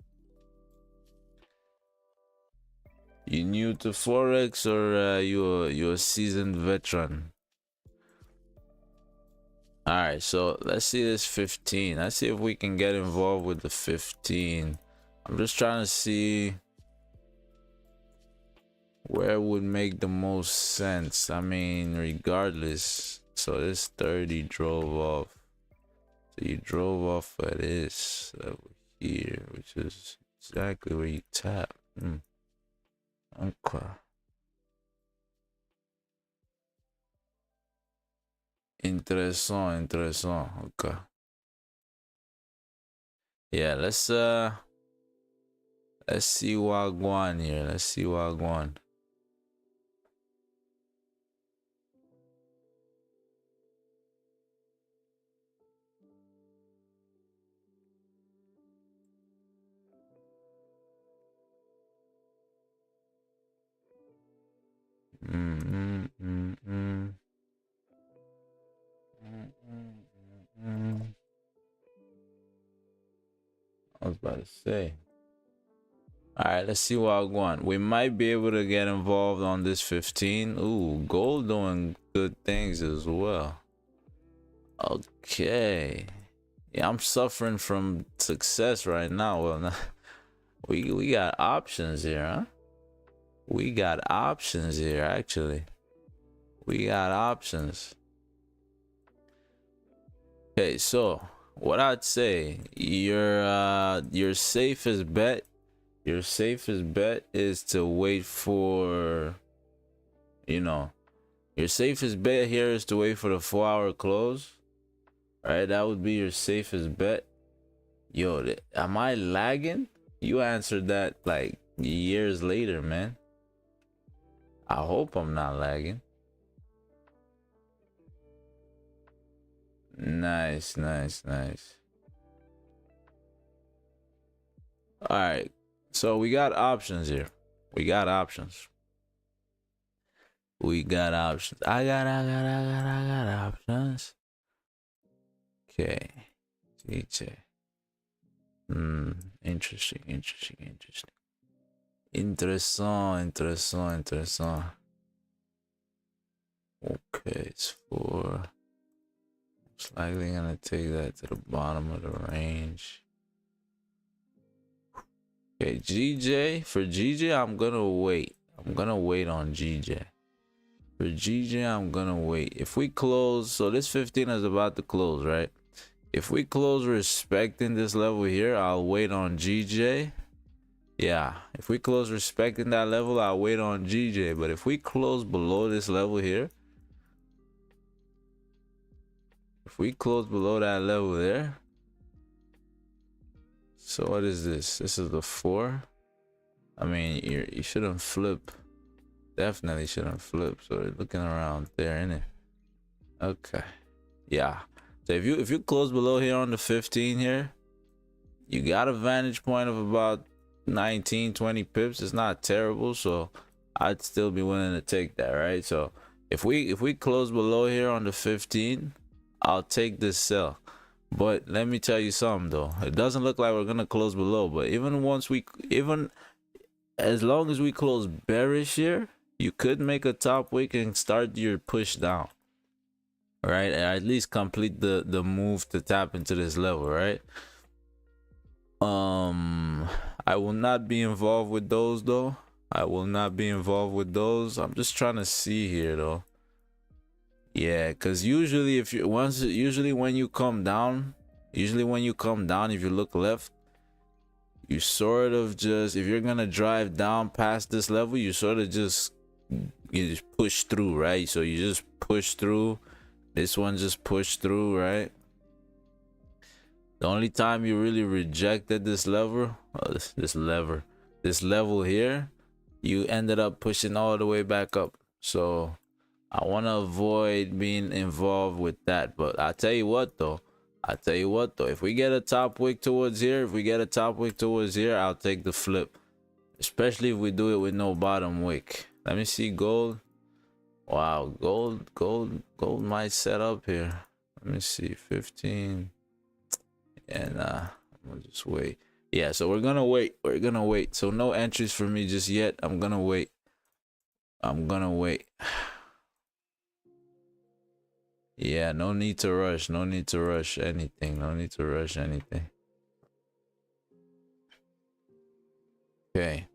You new to Forex, or you a seasoned veteran? All right, so let's see this 15. Let's see if we can get involved with the 15. I'm just trying to see where would make the most sense. I mean, regardless. So this 30 drove off. So you drove off at this over here, which is exactly where you tap. Okay. Interessant. Okay. Yeah, let's see Wagwan here. Let's see Wagwan. I was about to say. All right, let's see what I want. We might be able to get involved on this 15. Ooh, gold doing good things as well. Okay. Yeah, I'm suffering from success right now. Well, nah, we got options here, huh? We got options here, actually. We got options. Okay, so what I'd say, your safest bet is to wait for, your safest bet here is to wait for the 4-hour close. Right, that would be your safest bet. Yo, am I lagging? You answered that like years later, man. I hope I'm not lagging. Nice. All right, so we got options here. We got options. I got options. Okay, DJ. Interesting. Interessant. Okay, it's 4. Most likely gonna take that to the bottom of the range. Okay, GJ. For GJ, I'm gonna wait. I'm gonna wait on GJ. For GJ, I'm gonna wait. If we close, so this 15 is about to close, right? If we close respecting this level here, I'll wait on GJ. Yeah, if we close respecting that level, I'll wait on GJ. But if we close below this level here, if we close below that level there, so what is this? This is the 4. I mean, you shouldn't flip. Definitely shouldn't flip. So we're looking around there, innit? Okay. Yeah. So if you close below here on the 15 here, you got a vantage point of about 19-20 pips. It's not terrible, so I'd still be willing to take that, right? So if we close below here on the 15, I'll take this sell. But let me tell you something though, it doesn't look like we're gonna close below, but even as long as we close bearish here, you could make a top wick and start your push down, right? And at least complete the move to tap into this level, right? I will not be involved with those though. I'm just trying to see here though. Yeah, because usually when you come down, if you look left, you sort of just, if you're gonna drive down past this level, you just push through, right? So you just push through. This one just push through, right? The only time you really rejected this level here, you ended up pushing all the way back up. So I want to avoid being involved with that. But I tell you what though, if we get a top wick towards here, I'll take the flip, especially if we do it with no bottom wick. Let me see gold. Wow, gold might set up here. Let me see 15, and we'll just wait. Yeah, so we're gonna wait. So no entries for me just yet. I'm gonna wait. Yeah, no need to rush anything. Okay.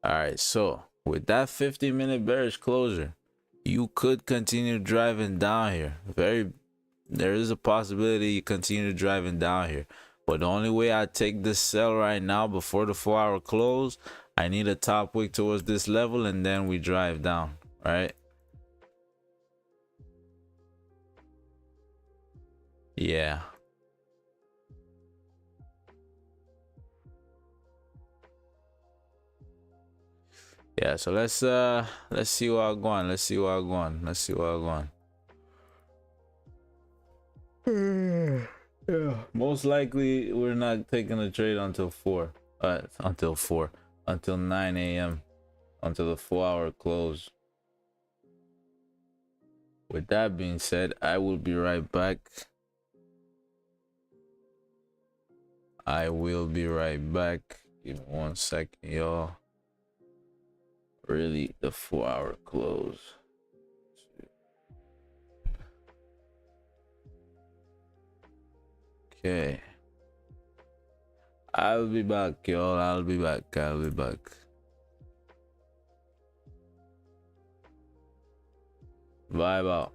All right, so with that 50-minute bearish closure, you could continue driving down here. There is a possibility you continue driving down here, but the only way I take this sell right now before the 4-hour close, I need a top wick towards this level, and then we drive down, right? Yeah. Yeah, so let's see what I'm going. Yeah. Most likely we're not taking a trade until 9 a.m. until the 4-hour close. With that being said, I will be right back. Give me 1 second, y'all. Really, the 4-hour close. Okay. I'll be back, y'all. I'll be back. Bye bye.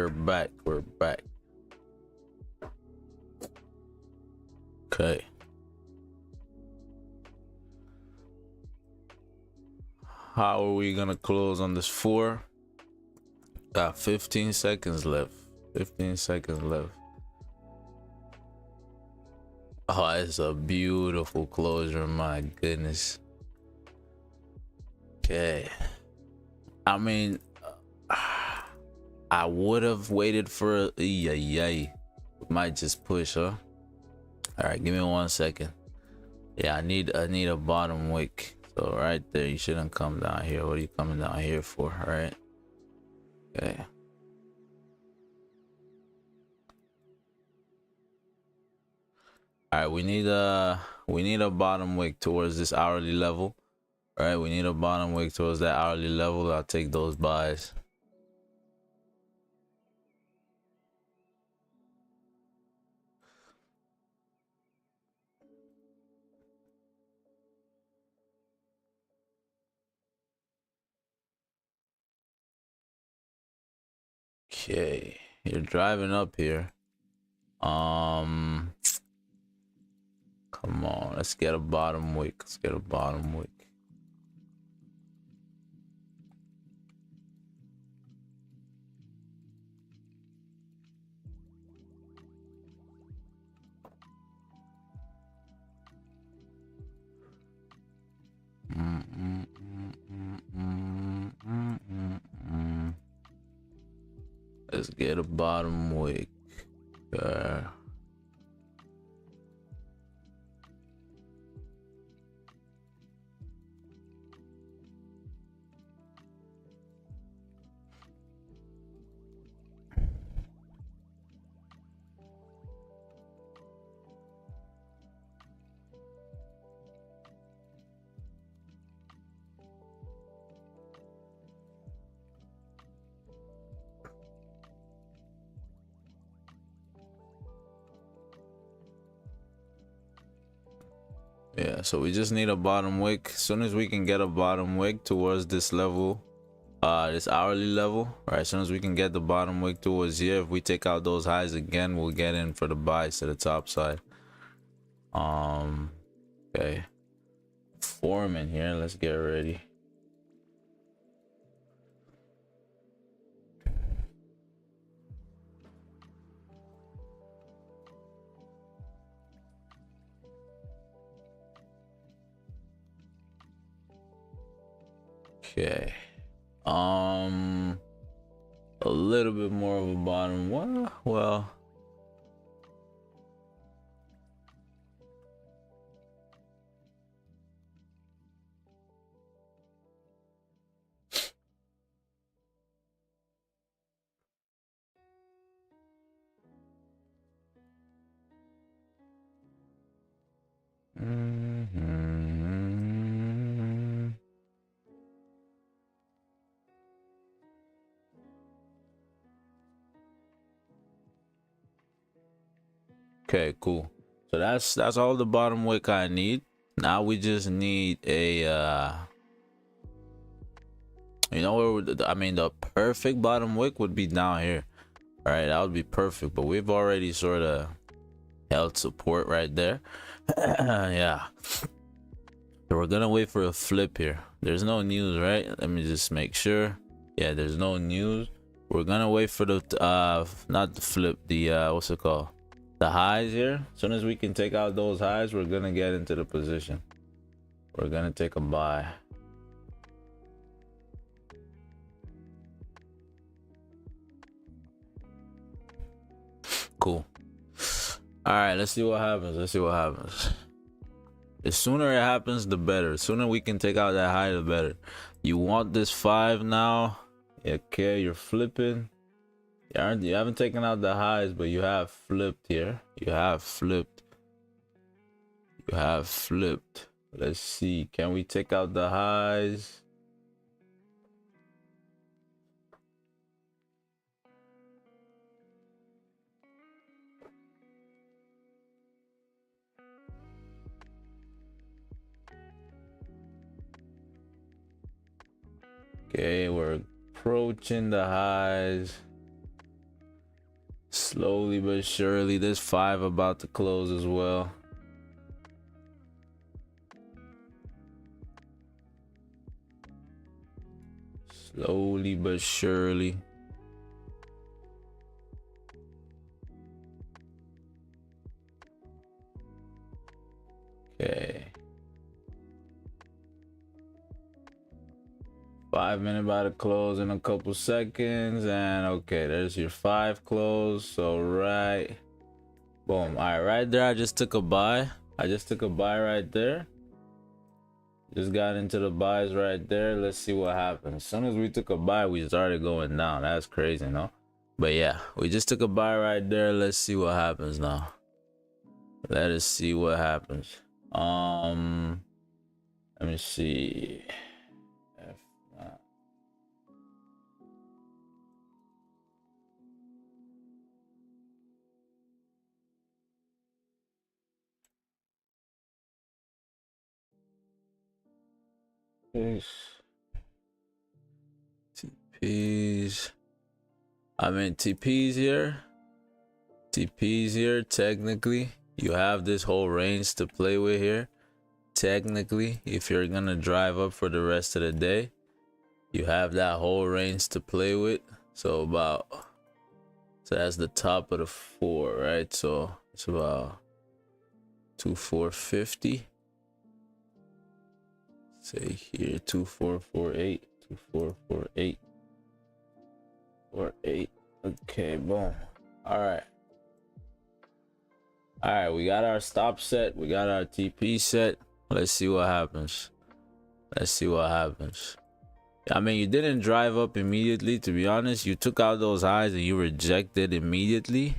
we're back. Okay. How are we gonna close on this 4? Got 15 seconds left. 15 seconds left. Oh, it's a beautiful closure, my goodness. Okay. I mean, I would have waited for a might just push, huh? All right, give me 1 second. Yeah, I need a bottom wick. So right there, you shouldn't come down here. What are you coming down here for? All right. Okay. All right, we need a bottom wick towards this hourly level. All right, we need a bottom wick towards that hourly level. I'll take those buys. Okay, you're driving up here. Come on, let's get a bottom wick. Let's get a bottom wick. Let's get a bottom wick. Yeah, so we just need a bottom wick. As soon as we can get a bottom wick towards this level, this hourly level, right? As soon as we can get the bottom wick towards here, if we take out those highs again, we'll get in for the buys to the top side. Okay, forming here. Let's get ready. Okay, a little bit more of a bottom. Well, okay, cool. So that's all the bottom wick I need. Now we just need a you know where I mean, the perfect bottom wick would be down here. All right, that would be perfect, but we've already sort of held support right there. Yeah, so we're gonna wait for a flip here. There's no news, right? Let me just make sure. Yeah, there's no news. We're gonna wait for the not the flip, the what's it called, the highs here. As soon as we can take out those highs, we're gonna get into the position. We're gonna take a buy. Cool. All right, let's see what happens. The sooner it happens, the better. The sooner we can take out that high, the better. You want this 5 now. Okay, you're flipping. You haven't taken out the highs, but you have flipped here. You have flipped. Let's see, can we take out the highs? Okay, we're approaching the highs. Slowly but surely, there's 5 about to close as well. Slowly but surely. Okay. 5 minutes about to close in a couple seconds, and okay, there's your 5 close. So right, boom. All right, right there, I just took a buy. Right there. Just got into the buys right there. Let's see what happens. As soon as we took a buy, we started going down. That's crazy, no? But yeah, we just took a buy right there. Let's see what happens now. Let us see what happens. Let me see. TPs. I mean TPs here. TPs here. Technically, you have this whole range to play with here. Technically, if you're gonna drive up for the rest of the day, you have that whole range to play with. So that's the top of the 4, right? So it's about 2450. Say here 2448, 2448, 48. Okay, boom. All right, we got our stop set, we got our TP set. Let's see what happens. I mean, you didn't drive up immediately, to be honest. You took out those highs and you rejected immediately.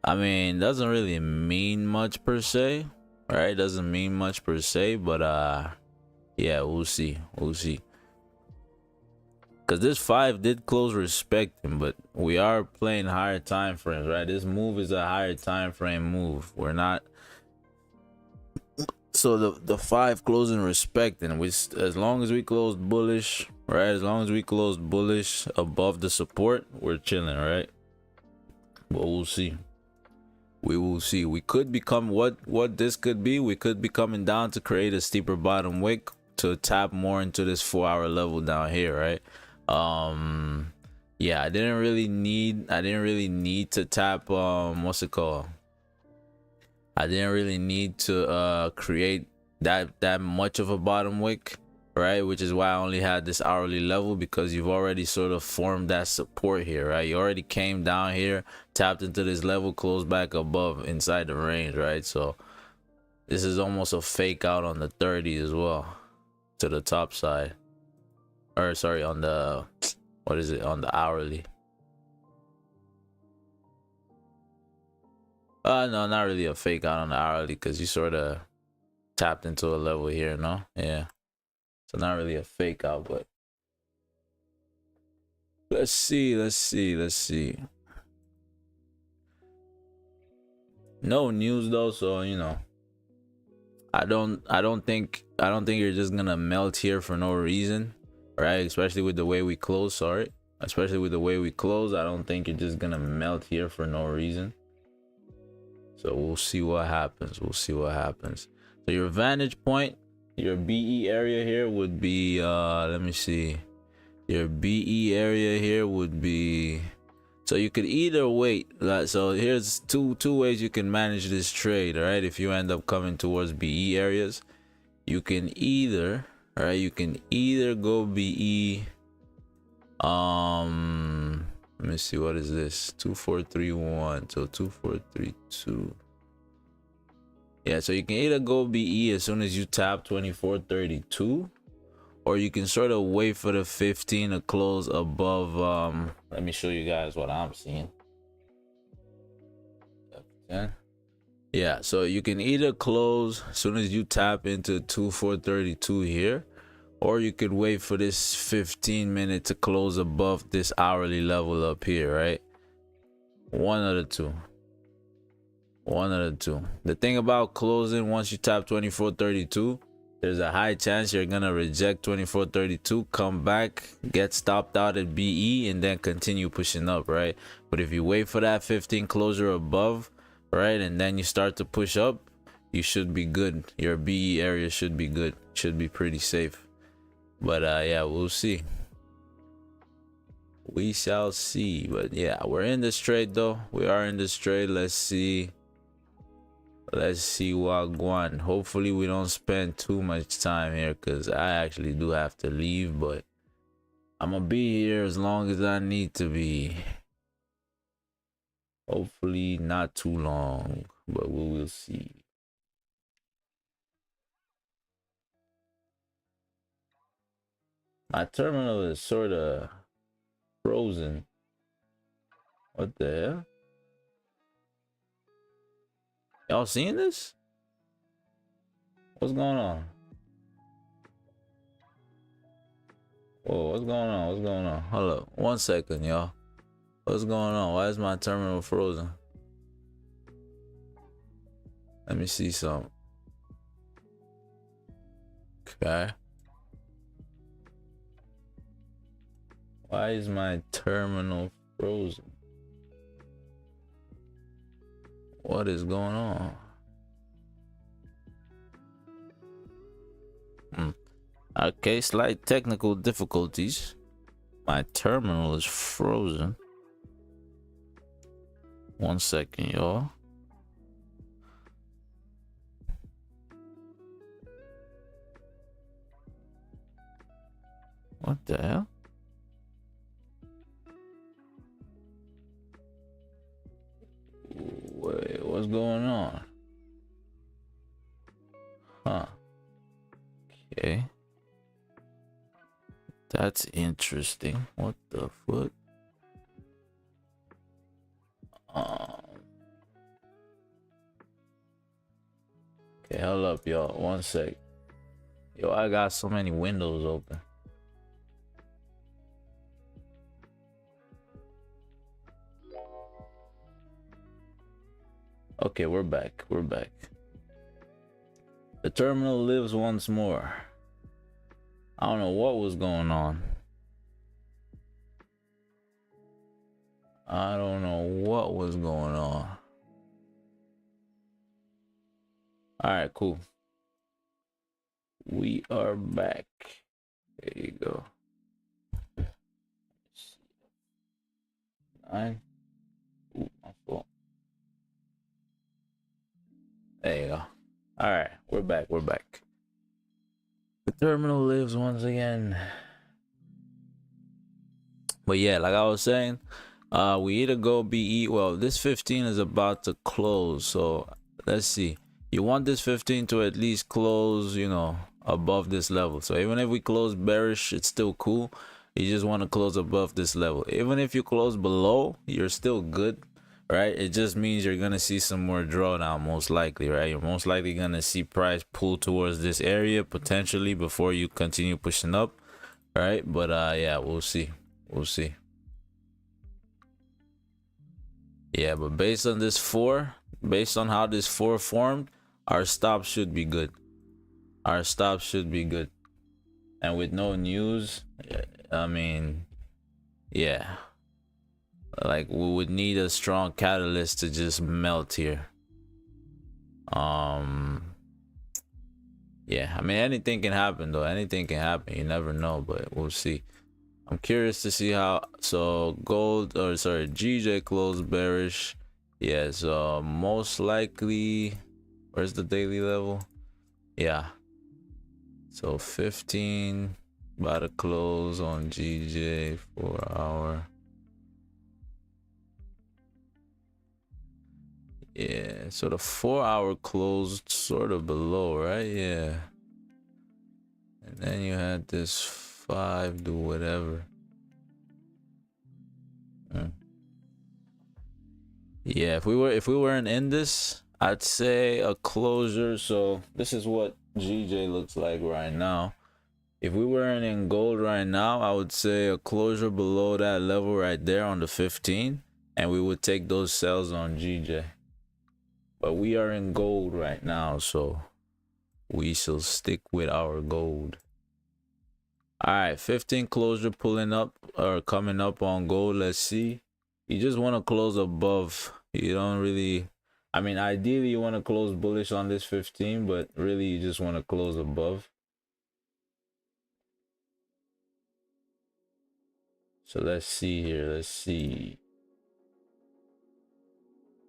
I mean, doesn't really mean much per se, right? Doesn't mean much per se, but yeah, we'll see. Because this 5 did close respecting, but we are playing higher time frames, right? This move is a higher time frame move. We're not. So the 5 closing respecting, which as long as we closed bullish, right? As long as we closed bullish above the support, we're chilling, right? But we'll see. We will see. We could become what this could be. We could be coming down to create a steeper bottom wick to tap more into this 4-hour level down here, right? Yeah, I didn't really need to tap what's it called? I didn't really need to create that much of a bottom wick, right? Which is why I only had this hourly level, because you've already sort of formed that support here, right? You already came down here, tapped into this level, closed back above inside the range, right? So this is almost a fake out on the 30 as well, to the top side, or sorry, on the, what is it, on the hourly. No, not really a fake out on the hourly, because you sort of tapped into a level here, no? Yeah, so not really a fake out, but let's see. No news though, so you know, I don't think you're just gonna melt here for no reason, right? Especially with the way we close. I don't think you're just gonna melt here for no reason. So we'll see what happens. So your vantage point, your BE area here would be let me see. Your BE area here would be, so you could either wait. So here's two ways you can manage this trade, all right? If you end up coming towards BE areas, you can either, all right, you can either go BE, let me see, what is this? 2431, so 2432. Yeah, so you can either go BE as soon as you tap 2432, or you can sort of wait for the 15 to close above. Let me show you guys what I'm seeing. Yeah, so you can either close as soon as you tap into 2432 here, or you could wait for this 15-minute to close above this hourly level up here, right? One of the two. The thing about closing once you tap 2432 there's a high chance you're gonna reject 2432, come back, get stopped out at BE, and then continue pushing up, right? But if you wait for that 15 closure above, right, and then you start to push up, you should be good. Your BE area should be good, should be pretty safe. But yeah, we'll see. We shall see. But yeah, we're in this trade though. We are in this trade. Let's see Wagwan. Hopefully we don't spend too much time here, because I actually do have to leave, but I'm gonna be here as long as I need to be. Hopefully not too long, but we will see. My terminal is sort of frozen. What the hell? Y'all seeing this? What's going on? Whoa, what's going on? What's going on? Hold up. 1 second, y'all. What's going on? Why is my terminal frozen? Let me see some. Okay. Why is my terminal frozen? What is going on? Okay, slight technical difficulties. My terminal is frozen. 1 second, y'all. What the hell? Wait, what's going on? Huh. Okay. That's interesting. What the fuck? Okay, hold up, y'all. 1 sec. Yo, I got so many windows open. Okay, we're back. We're back. The terminal lives once more. I don't know what was going on. I don't know what was going on. Alright, cool. We are back. There you go. 9. Ooh, my fault. There you go. Alright, we're back. We're back. The terminal lives once again. But yeah, like I was saying, we either go BE. Well, this 15 is about to close, so let's see. You want this 15 to at least close, you know, above this level. So even if we close bearish, it's still cool. You just want to close above this level. Even if you close below, you're still good, right? It just means you're gonna see some more drawdown, most likely, right? You're most likely gonna see price pull towards this area potentially before you continue pushing up, right? But yeah, we'll see. We'll see. Yeah, but based on this 4, based on how this 4 formed, our stop should be good. Our stop should be good. And with no news, I mean, yeah, like we would need a strong catalyst to just melt here. Yeah, I mean, anything can happen though. Anything can happen. You never know, but we'll see. I'm curious to see how. So gold, or sorry, GJ closed bearish. Yeah, so most likely, where's the daily level? Yeah, so 15 about to close on GJ 4 hour. Yeah, so the 4 hour closed sort of below, right? Yeah, and then you had this 5 do whatever. Yeah, if we weren't in this, I'd say a closure. So this is what GJ looks like right now. If we weren't in gold right now, I would say a closure below that level right there on the 15, and we would take those sells on GJ. But we are in gold right now, so we shall stick with our gold. All right, 15 closure pulling up or coming up on gold. Let's see. You just want to close above. You don't really, I mean, ideally you want to close bullish on this 15, but really you just want to close above. So let's see here. Let's see.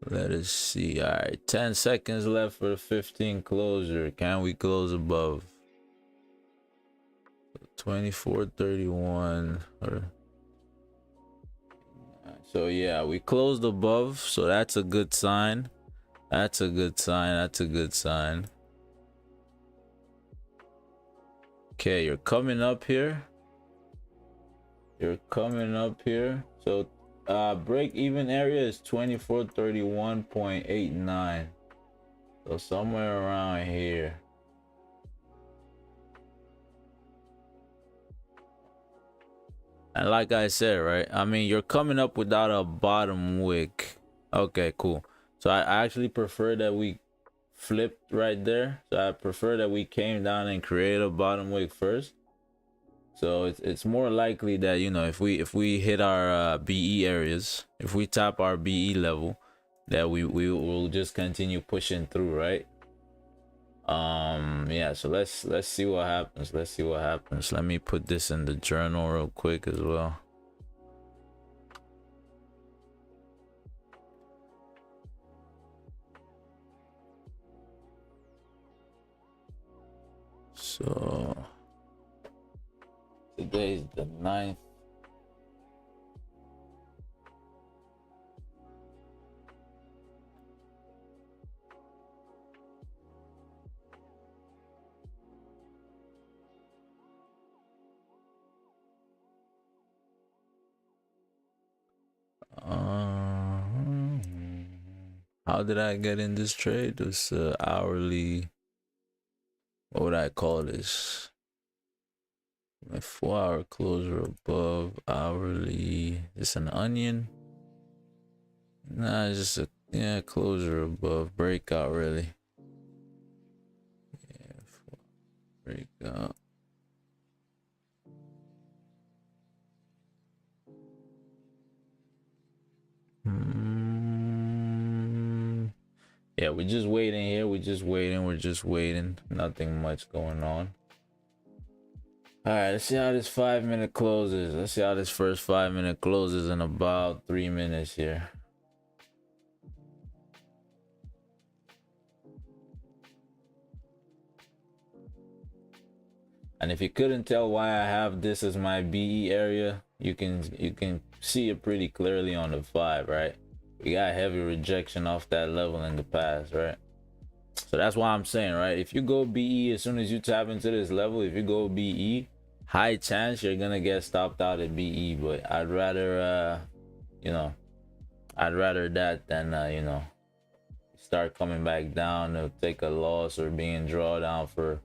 Let us see. All right, 10 seconds left for the 15 closure. Can we close above? 24.31 or so. Yeah, we closed above, so that's a good sign. That's a good sign. That's a good sign. Okay, you're coming up here. You're coming up here. So break even area is 24.31.89, so somewhere around here. And like I said, right, I mean, you're coming up without a bottom wick. Okay, cool. So I actually prefer that we flipped right there. So I prefer that we came down and created a bottom wick first. So it's more likely that, you know, if we hit our BE areas, if we tap our BE level, that we will just continue pushing through, right? Yeah, so let's see what happens. Let's see what happens. Let me put this in the journal real quick as well. So today is the 9th. How did I get in this trade? This hourly, what would I call this? My 4-hour closure above hourly. It's an onion. Nah, it's just a closure above breakout, really. Yeah, breakout. Yeah, we're just waiting here. We're just waiting. We're just waiting. Nothing much going on. All right, let's see how this 5-minute closes. Let's see how this first 5-minute closes in about 3 minutes here. And if you couldn't tell why I have this as my BE area, you can see it pretty clearly on the 5, right? We got heavy rejection off that level in the past, right? So that's why I'm saying, right, if you go BE as soon as you tap into this level, if you go BE, high chance you're gonna get stopped out at BE. But I'd rather you know, I'd rather that than you know, start coming back down or take a loss or being drawn down for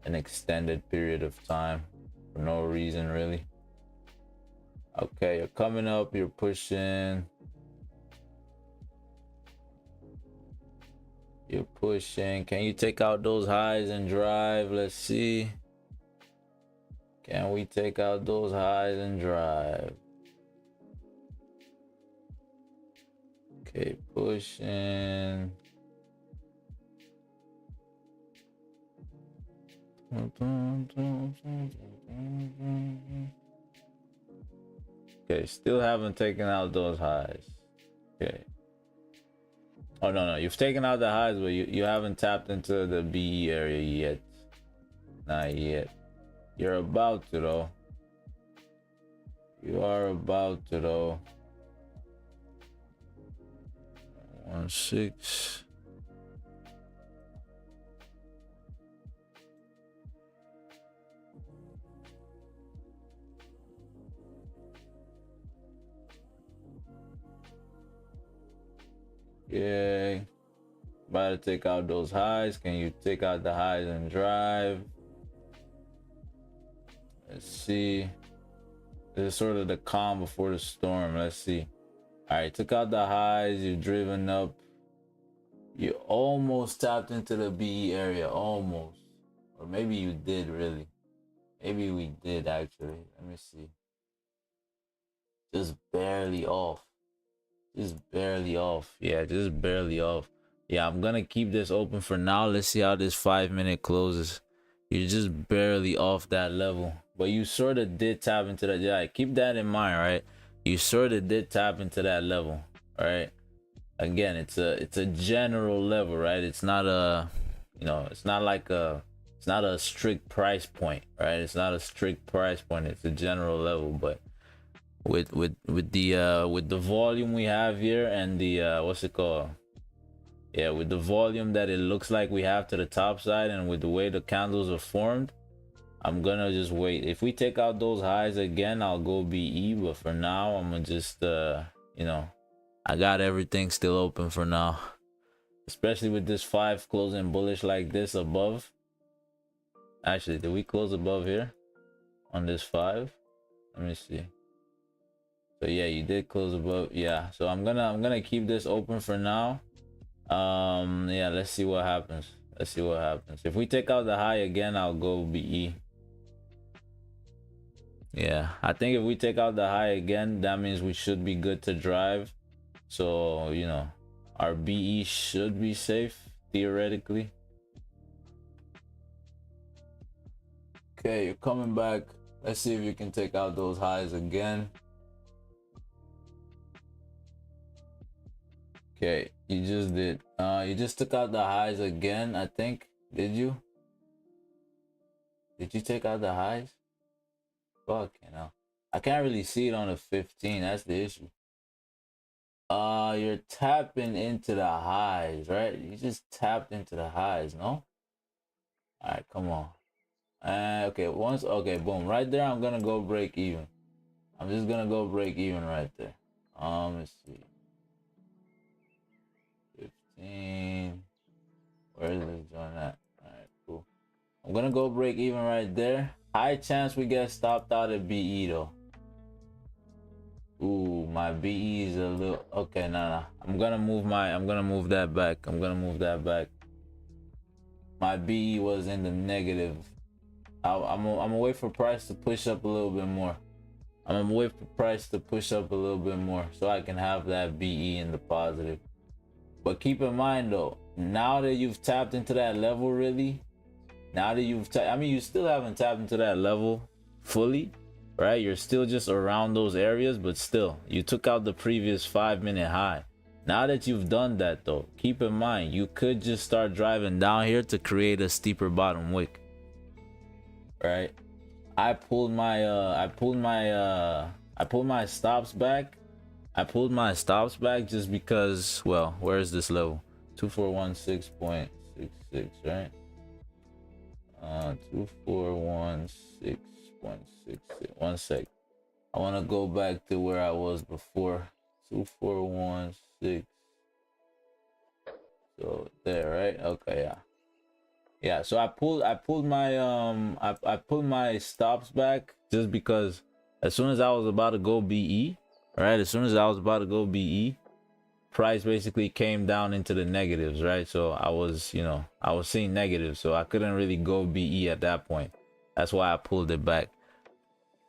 an extended period of time for no reason, really. Okay, you're coming up, you're pushing. You're pushing. Can you take out those highs and drive? Let's see. Can we take out those highs and drive? Okay, pushing. Okay, still haven't taken out those highs. Okay. Oh no, you've taken out the highs, but you haven't tapped into the BE area yet. Not yet. You're about to though. You are about to though. 1-6. Yeah, about to take out those highs. Can you take out the highs and drive? Let's see. This is sort of the calm before the storm. Let's see. All right, took out the highs. You've driven up. You almost tapped into the BE area. Almost. Or maybe you did really. Maybe we did actually. Let me see. Just barely off. Just barely off. Yeah, just barely off. Yeah, I'm gonna keep this open for now. Let's see how this 5-minute closes. You're just barely off that level, but you sort of did tap into that. Yeah, keep that in mind, right? You sort of did tap into that level, right? Again, it's a general level, right? It's not a, it's not like it's not a strict price point, right? It's not a strict price point. It's a general level, but with the volume we have here and the what's it called? Yeah, with the volume that it looks like we have to the top side and with the way the candles are formed, I'm gonna just wait. If we take out those highs again, I'll go BE, but for now I'm gonna just I got everything still open for now, especially with this 5 closing bullish like this above. Actually, did we close above here on this 5? Let me see. So yeah, you did close above. Yeah, so I'm gonna keep this open for now. Yeah, let's see what happens. Let's see what happens. If we take out the high again, I'll go BE. Yeah, I think if we take out the high again, that means we should be good to drive. So our BE should be safe theoretically. Okay, you're coming back. Let's see if you can take out those highs again. Okay, you just did. You just took out the highs again, I think. Did you? Did you take out the highs? Fuck, I can't really see it on the 15. That's the issue. You're tapping into the highs, right? You just tapped into the highs, no? All right, come on. Okay, okay, boom, right there. I'm gonna go break even. I'm just gonna go break even right there. Let's see. 15. Where is this joint at? All right, cool. I'm gonna go break even right there. High chance we get stopped out at BE though. Ooh, my BE is a little okay. Nah. I'm gonna move that back. My BE was in the negative. I'm gonna wait for price to push up a little bit more. So I can have that BE in the positive. But keep in mind though, now that you've tapped into that level, really, now that you've you still haven't tapped into that level fully, right? You're still just around those areas, but still, you took out the previous 5-minute high. Now that you've done that though, keep in mind, you could just start driving down here to create a steeper bottom wick, right? I pulled my stops back. Just because, well, where is this level? 2416.66, right? 2416.66. One sec. I want to go back to where I was before. 2416. So there, right? Okay, yeah. Yeah, so I pulled my stops back just because as soon as I was about to go BE, right? Price basically came down into the negatives, right? So I was seeing negatives, so I couldn't really go BE at that point. That's why I pulled it back.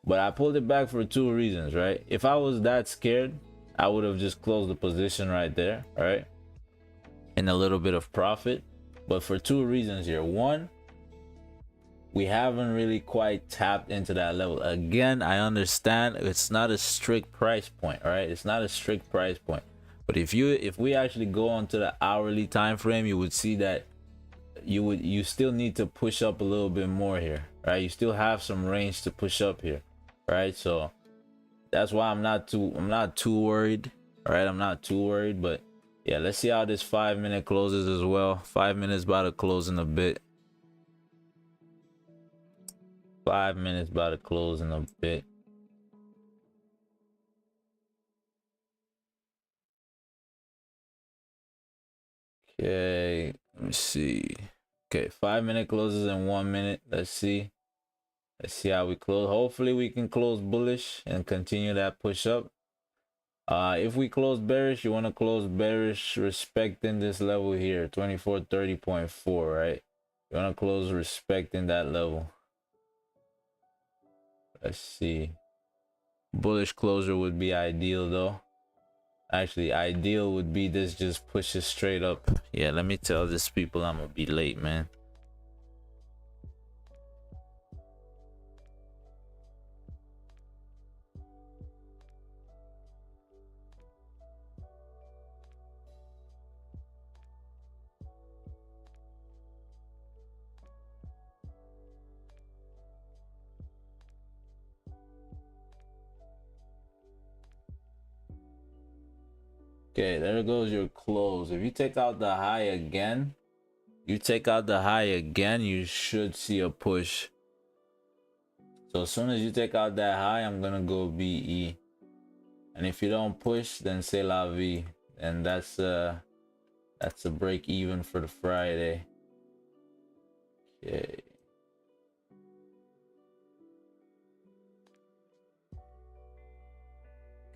But I pulled it back for 2 reasons, right? If I was that scared, I would have just closed the position right there, right? In a little bit of profit. But for 2 reasons here. One, we haven't really quite tapped into that level. Again, I understand it's not a strict price point, right? It's not a strict price point. But if we actually go onto the hourly time frame, you would see that you still need to push up a little bit more here, right? You still have some range to push up here, right? So that's why I'm not too worried, all right? I'm not too worried, but yeah, let's see how this 5-minute closes as well. 5 minutes about to close in a bit. 5 minutes about to close in a bit. Okay, let me see. Okay, 5-minute closes in 1 minute. Let's see how we close. Hopefully we can close bullish and continue that push up. If we close bearish, you want to close bearish respecting this level here, 2430.4, right? You want to close respecting that level. Let's see. Bullish closure would be ideal though. Actually, ideal would be this just pushes straight up. Yeah, let me tell these people I'm gonna be late, man. Okay, there goes your close. If you take out the high again, you should see a push. So as soon as you take out that high, I'm gonna go BE. And if you don't push, then c'est la vie. And that's a break even for the Friday. Okay.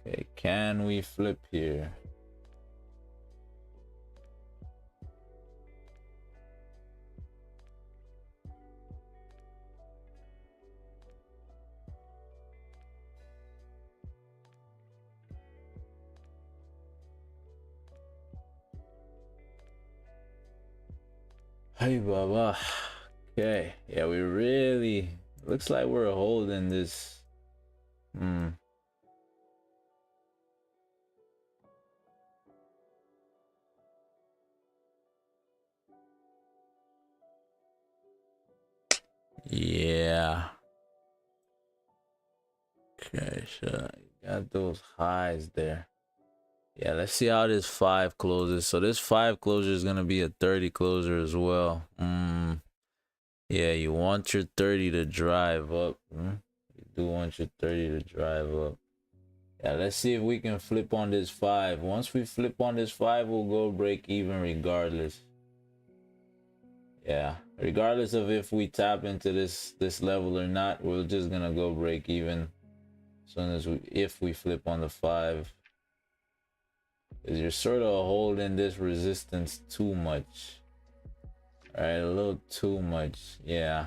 Okay, can we flip here? Hey Baba. Okay, yeah, we really looks like we're holding this. Yeah. Okay, so you got those highs there. Yeah, let's see how this 5 closes. So this 5 closure is gonna be a 30 closure as well. Yeah, you want your 30 to drive up. You do want your 30 to drive up. Yeah, let's see if we can flip on this 5. Once we flip on this 5, we'll go break even regardless. Yeah, regardless of if we tap into this level or not, we're just gonna go break even as soon as if we flip on the 5. Because you're sort of holding this resistance too much. All right, a little too much. Yeah.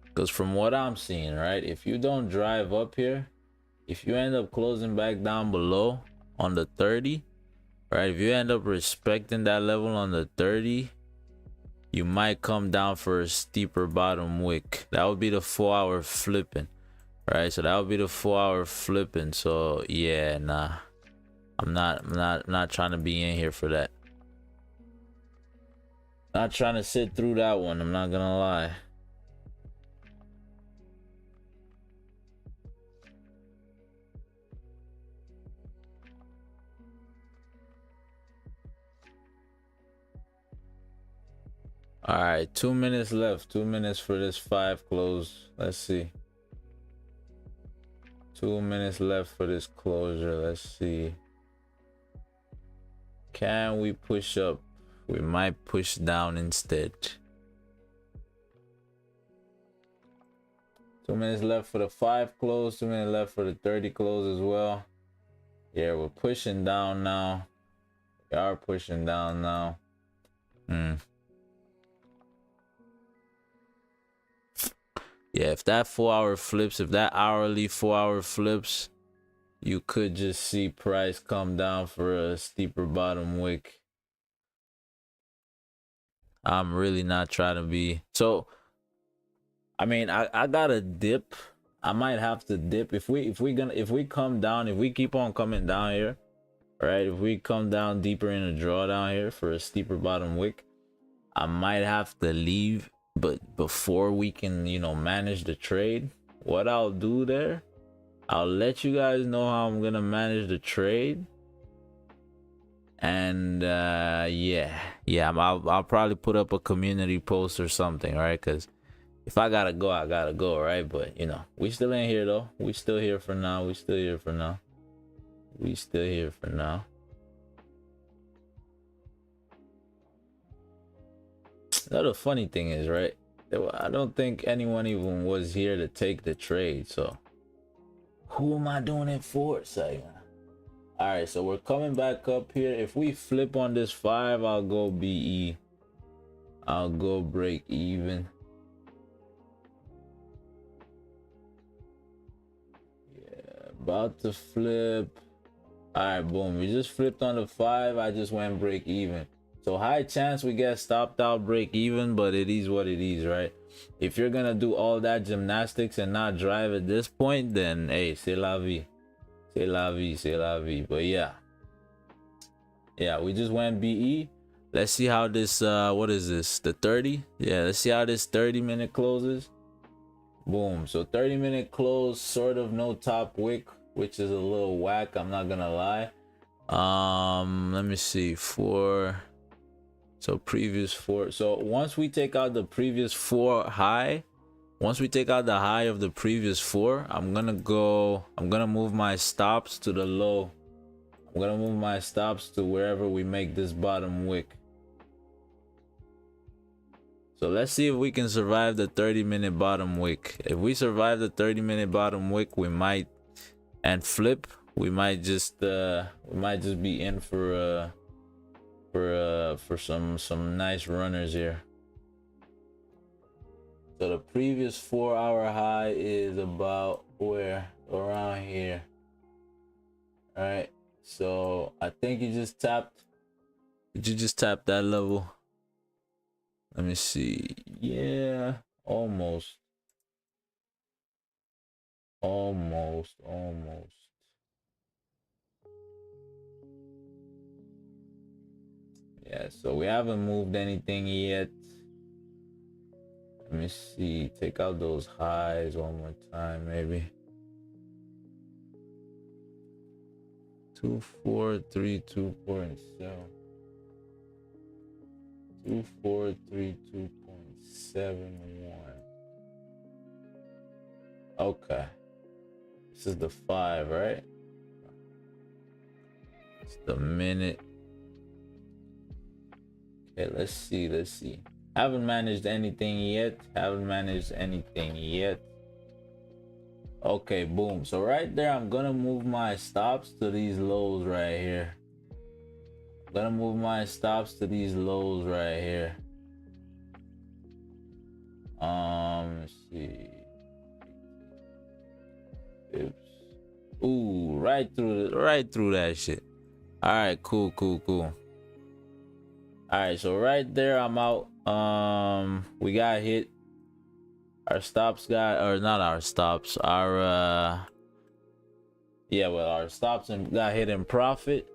Because from what I'm seeing, right, if you don't drive up here, if you end up closing back down below on the 30, right, if you end up respecting that level on the 30, you might come down for a steeper bottom wick. That would be the 4-hour flipping, right? So that would be the 4-hour flipping. So yeah, nah, I'm not trying to be in here for that. Not trying to sit through that one, I'm not gonna lie. All right, 2 minutes left. 2 minutes for this 5 close. Let's see. 2 minutes left for this closure. Let's see. Can we push up? We might push down instead. 2 minutes left for the 5 close. 2 minutes left for the 30 close as well. Yeah, we're pushing down now. We are pushing down now. Yeah, if that 4-hour flips, if that hourly 4-hour flips, you could just see price come down for a steeper bottom wick. I'm really not trying to be. So, I mean, I got a dip. I might have to dip if we come down, if we keep on coming down here, right? If we come down deeper in a drawdown here for a steeper bottom wick, I might have to leave. But before we can, you know, manage the trade, what I'll do there, I'll let you guys know how I'm gonna manage the trade. And yeah, I'll probably put up a community post or something, right? Because if I gotta go, I gotta go, right? But you know, we still in here though. We still here for now. We still here for now. We still here for now. Now the funny thing is, right, I don't think anyone even was here to take the trade, so who am I doing it for? So All right, so we're coming back up here. If we flip on this 5, I'll go BE. I'll go break even. Yeah, about to flip. All right, boom. We just flipped on the 5. I just went break even. So high chance we get stopped out break even, but it is what it is, right? If you're gonna do all that gymnastics and not drive at this point, then hey, c'est la vie. C'est la vie, c'est la vie. But yeah, we just went BE. Let's see how this what is this, the 30? Yeah, let's see how this 30-minute closes. Boom. So 30-minute close, sort of no top wick, which is a little whack, I'm not gonna lie. Let me see. 4. So previous 4. So once we take out the previous 4 high, once we take out the high of the previous 4, I'm gonna move my stops to the low. I'm gonna move my stops to wherever we make this bottom wick. So let's see if we can survive the 30-minute bottom wick. If we survive the 30-minute bottom wick, we might, and flip, we might just be in for some nice runners here. So the previous 4-hour high is about where? Around here. All right. So I think you just tapped. Did you just tap that level? Let me see. Yeah, almost. Yeah, so we haven't moved anything yet. Let me see. Take out those highs one more time, maybe. 2432.7. 2432.71. Okay. This is the 5, right? It's the minute. Okay, let's see. Haven't managed anything yet. Okay, boom. So right there, I'm gonna move my stops to these lows right here. Let's see. Oops. Ooh, right through that shit. All right, cool. All right, so right there, I'm out. We got hit. Our stops got, or not our stops, our stops got hit in profit.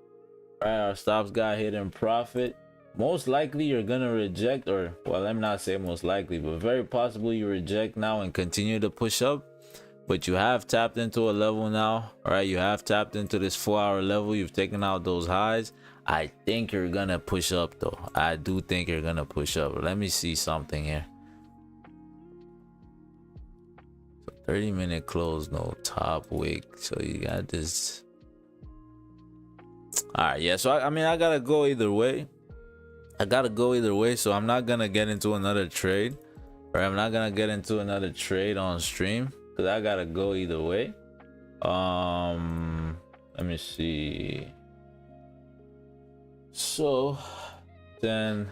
Right, our stops got hit in profit. Most likely you're gonna reject, or well, let me not say most likely, but very possibly you reject now and continue to push up. But you have tapped into a level now. All right, you have tapped into this 4-hour level. You've taken out those highs. I think you're gonna push up though. I do think you're gonna push up. Let me see something here. So 30-minute close, no top wick. So you got this. All right, yeah. So I mean, I gotta go either way. So I'm not gonna get into another trade. Or I'm not gonna get into another trade on stream because I gotta go either way. Let me see. So then,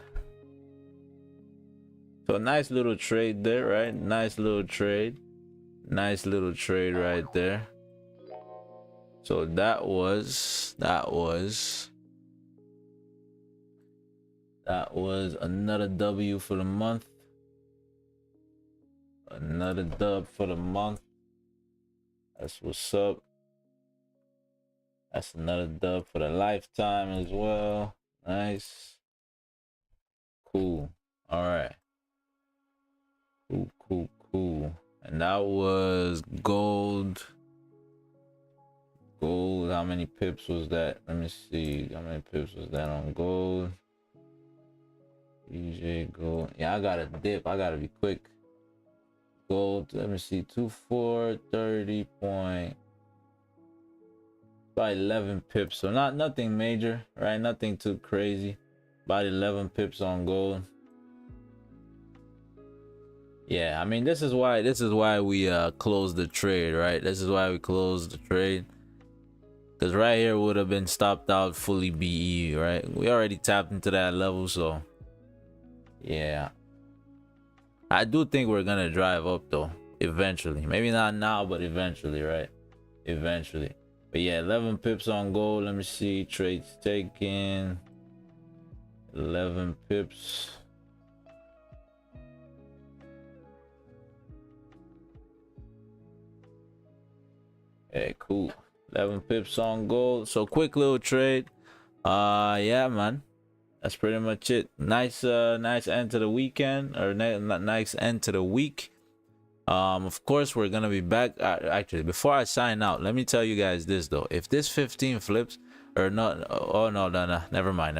so nice little trade there, right? Nice little trade right there. So that was another W for the month. Another dub for the month. That's what's up. That's another dub for the lifetime as well. Nice. Cool. All right. Cool. And that was gold. How many pips was that? Let me see. How many pips was that on gold? EJ gold. Yeah, I gotta dip. I gotta be quick. Gold. Let me see. 2430 point. About 11 pips. So nothing major, right? Nothing too crazy. About 11 pips on gold. Yeah, I mean, this is why we closed the trade, right? This is why we closed the trade. because right here would have been stopped out fully BE, right? We already tapped into that level, so yeah, I do think we're gonna drive up though eventually. Maybe not now, but eventually, right? Eventually. But yeah, 11 pips on gold. Let me see, trades taken. 11 pips. Okay, cool. 11 pips on gold. So quick little trade. Yeah, man, that's pretty much it. Nice nice end to the weekend, or nice end to the week. Of course we're gonna be back. Actually, before I sign out, let me tell you guys this though. If this 15 flips or not, oh no, never mind,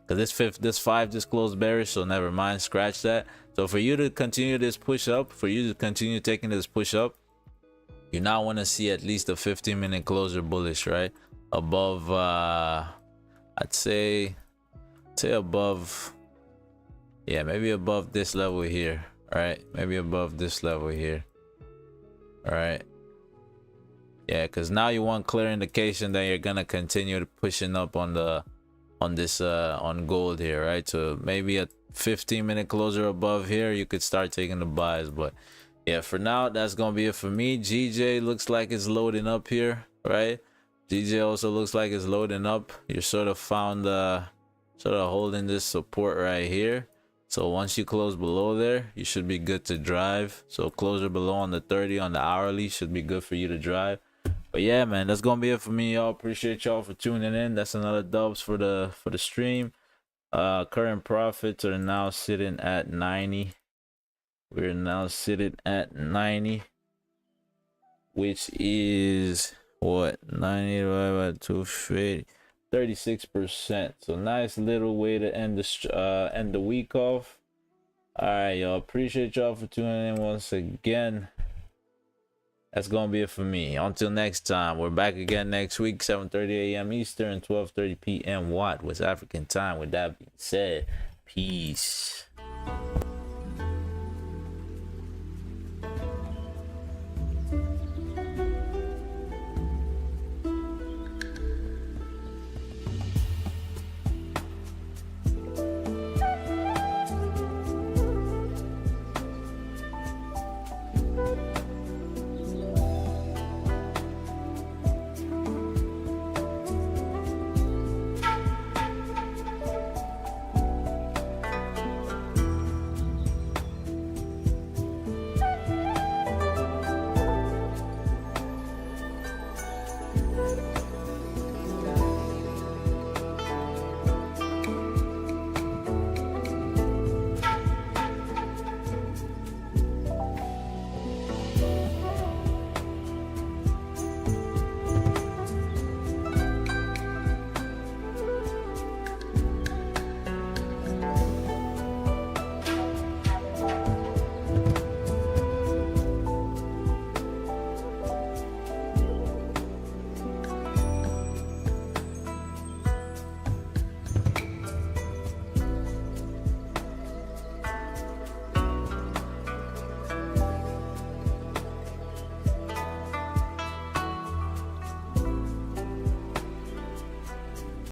because this 5 just closed bearish, so never mind, scratch that. So for you to continue this push up, for you to continue taking this push up, you now want to see at least a 15-minute closer bullish, right? Above I'd say above, yeah, maybe above this level here, right? Maybe above this level here. All right, yeah, because now you want clear indication that you're gonna continue pushing up on the on gold here, right? So maybe a 15-minute closer above here, you could start taking the buys. But yeah, for now, that's gonna be it for me. GJ looks like it's loading up here, right? GJ also looks like it's loading up. You're sort of found sort of holding this support right here. So once you close below there, you should be good to drive. So closer below on the 30 on the hourly should be good for you to drive. But yeah, man, that's gonna be it for me, y'all. Appreciate y'all for tuning in. That's another dubs for the stream. Current profits are now sitting at 90. We're now sitting at 90, which is what, 90 divided by 250, 36%. So nice little way to end the week off. All right, y'all. Appreciate y'all for tuning in once again. That's gonna be it for me. Until next time, we're back again next week, 7:30 a.m. Eastern, 12:30 p.m. West African time. With that being said, peace.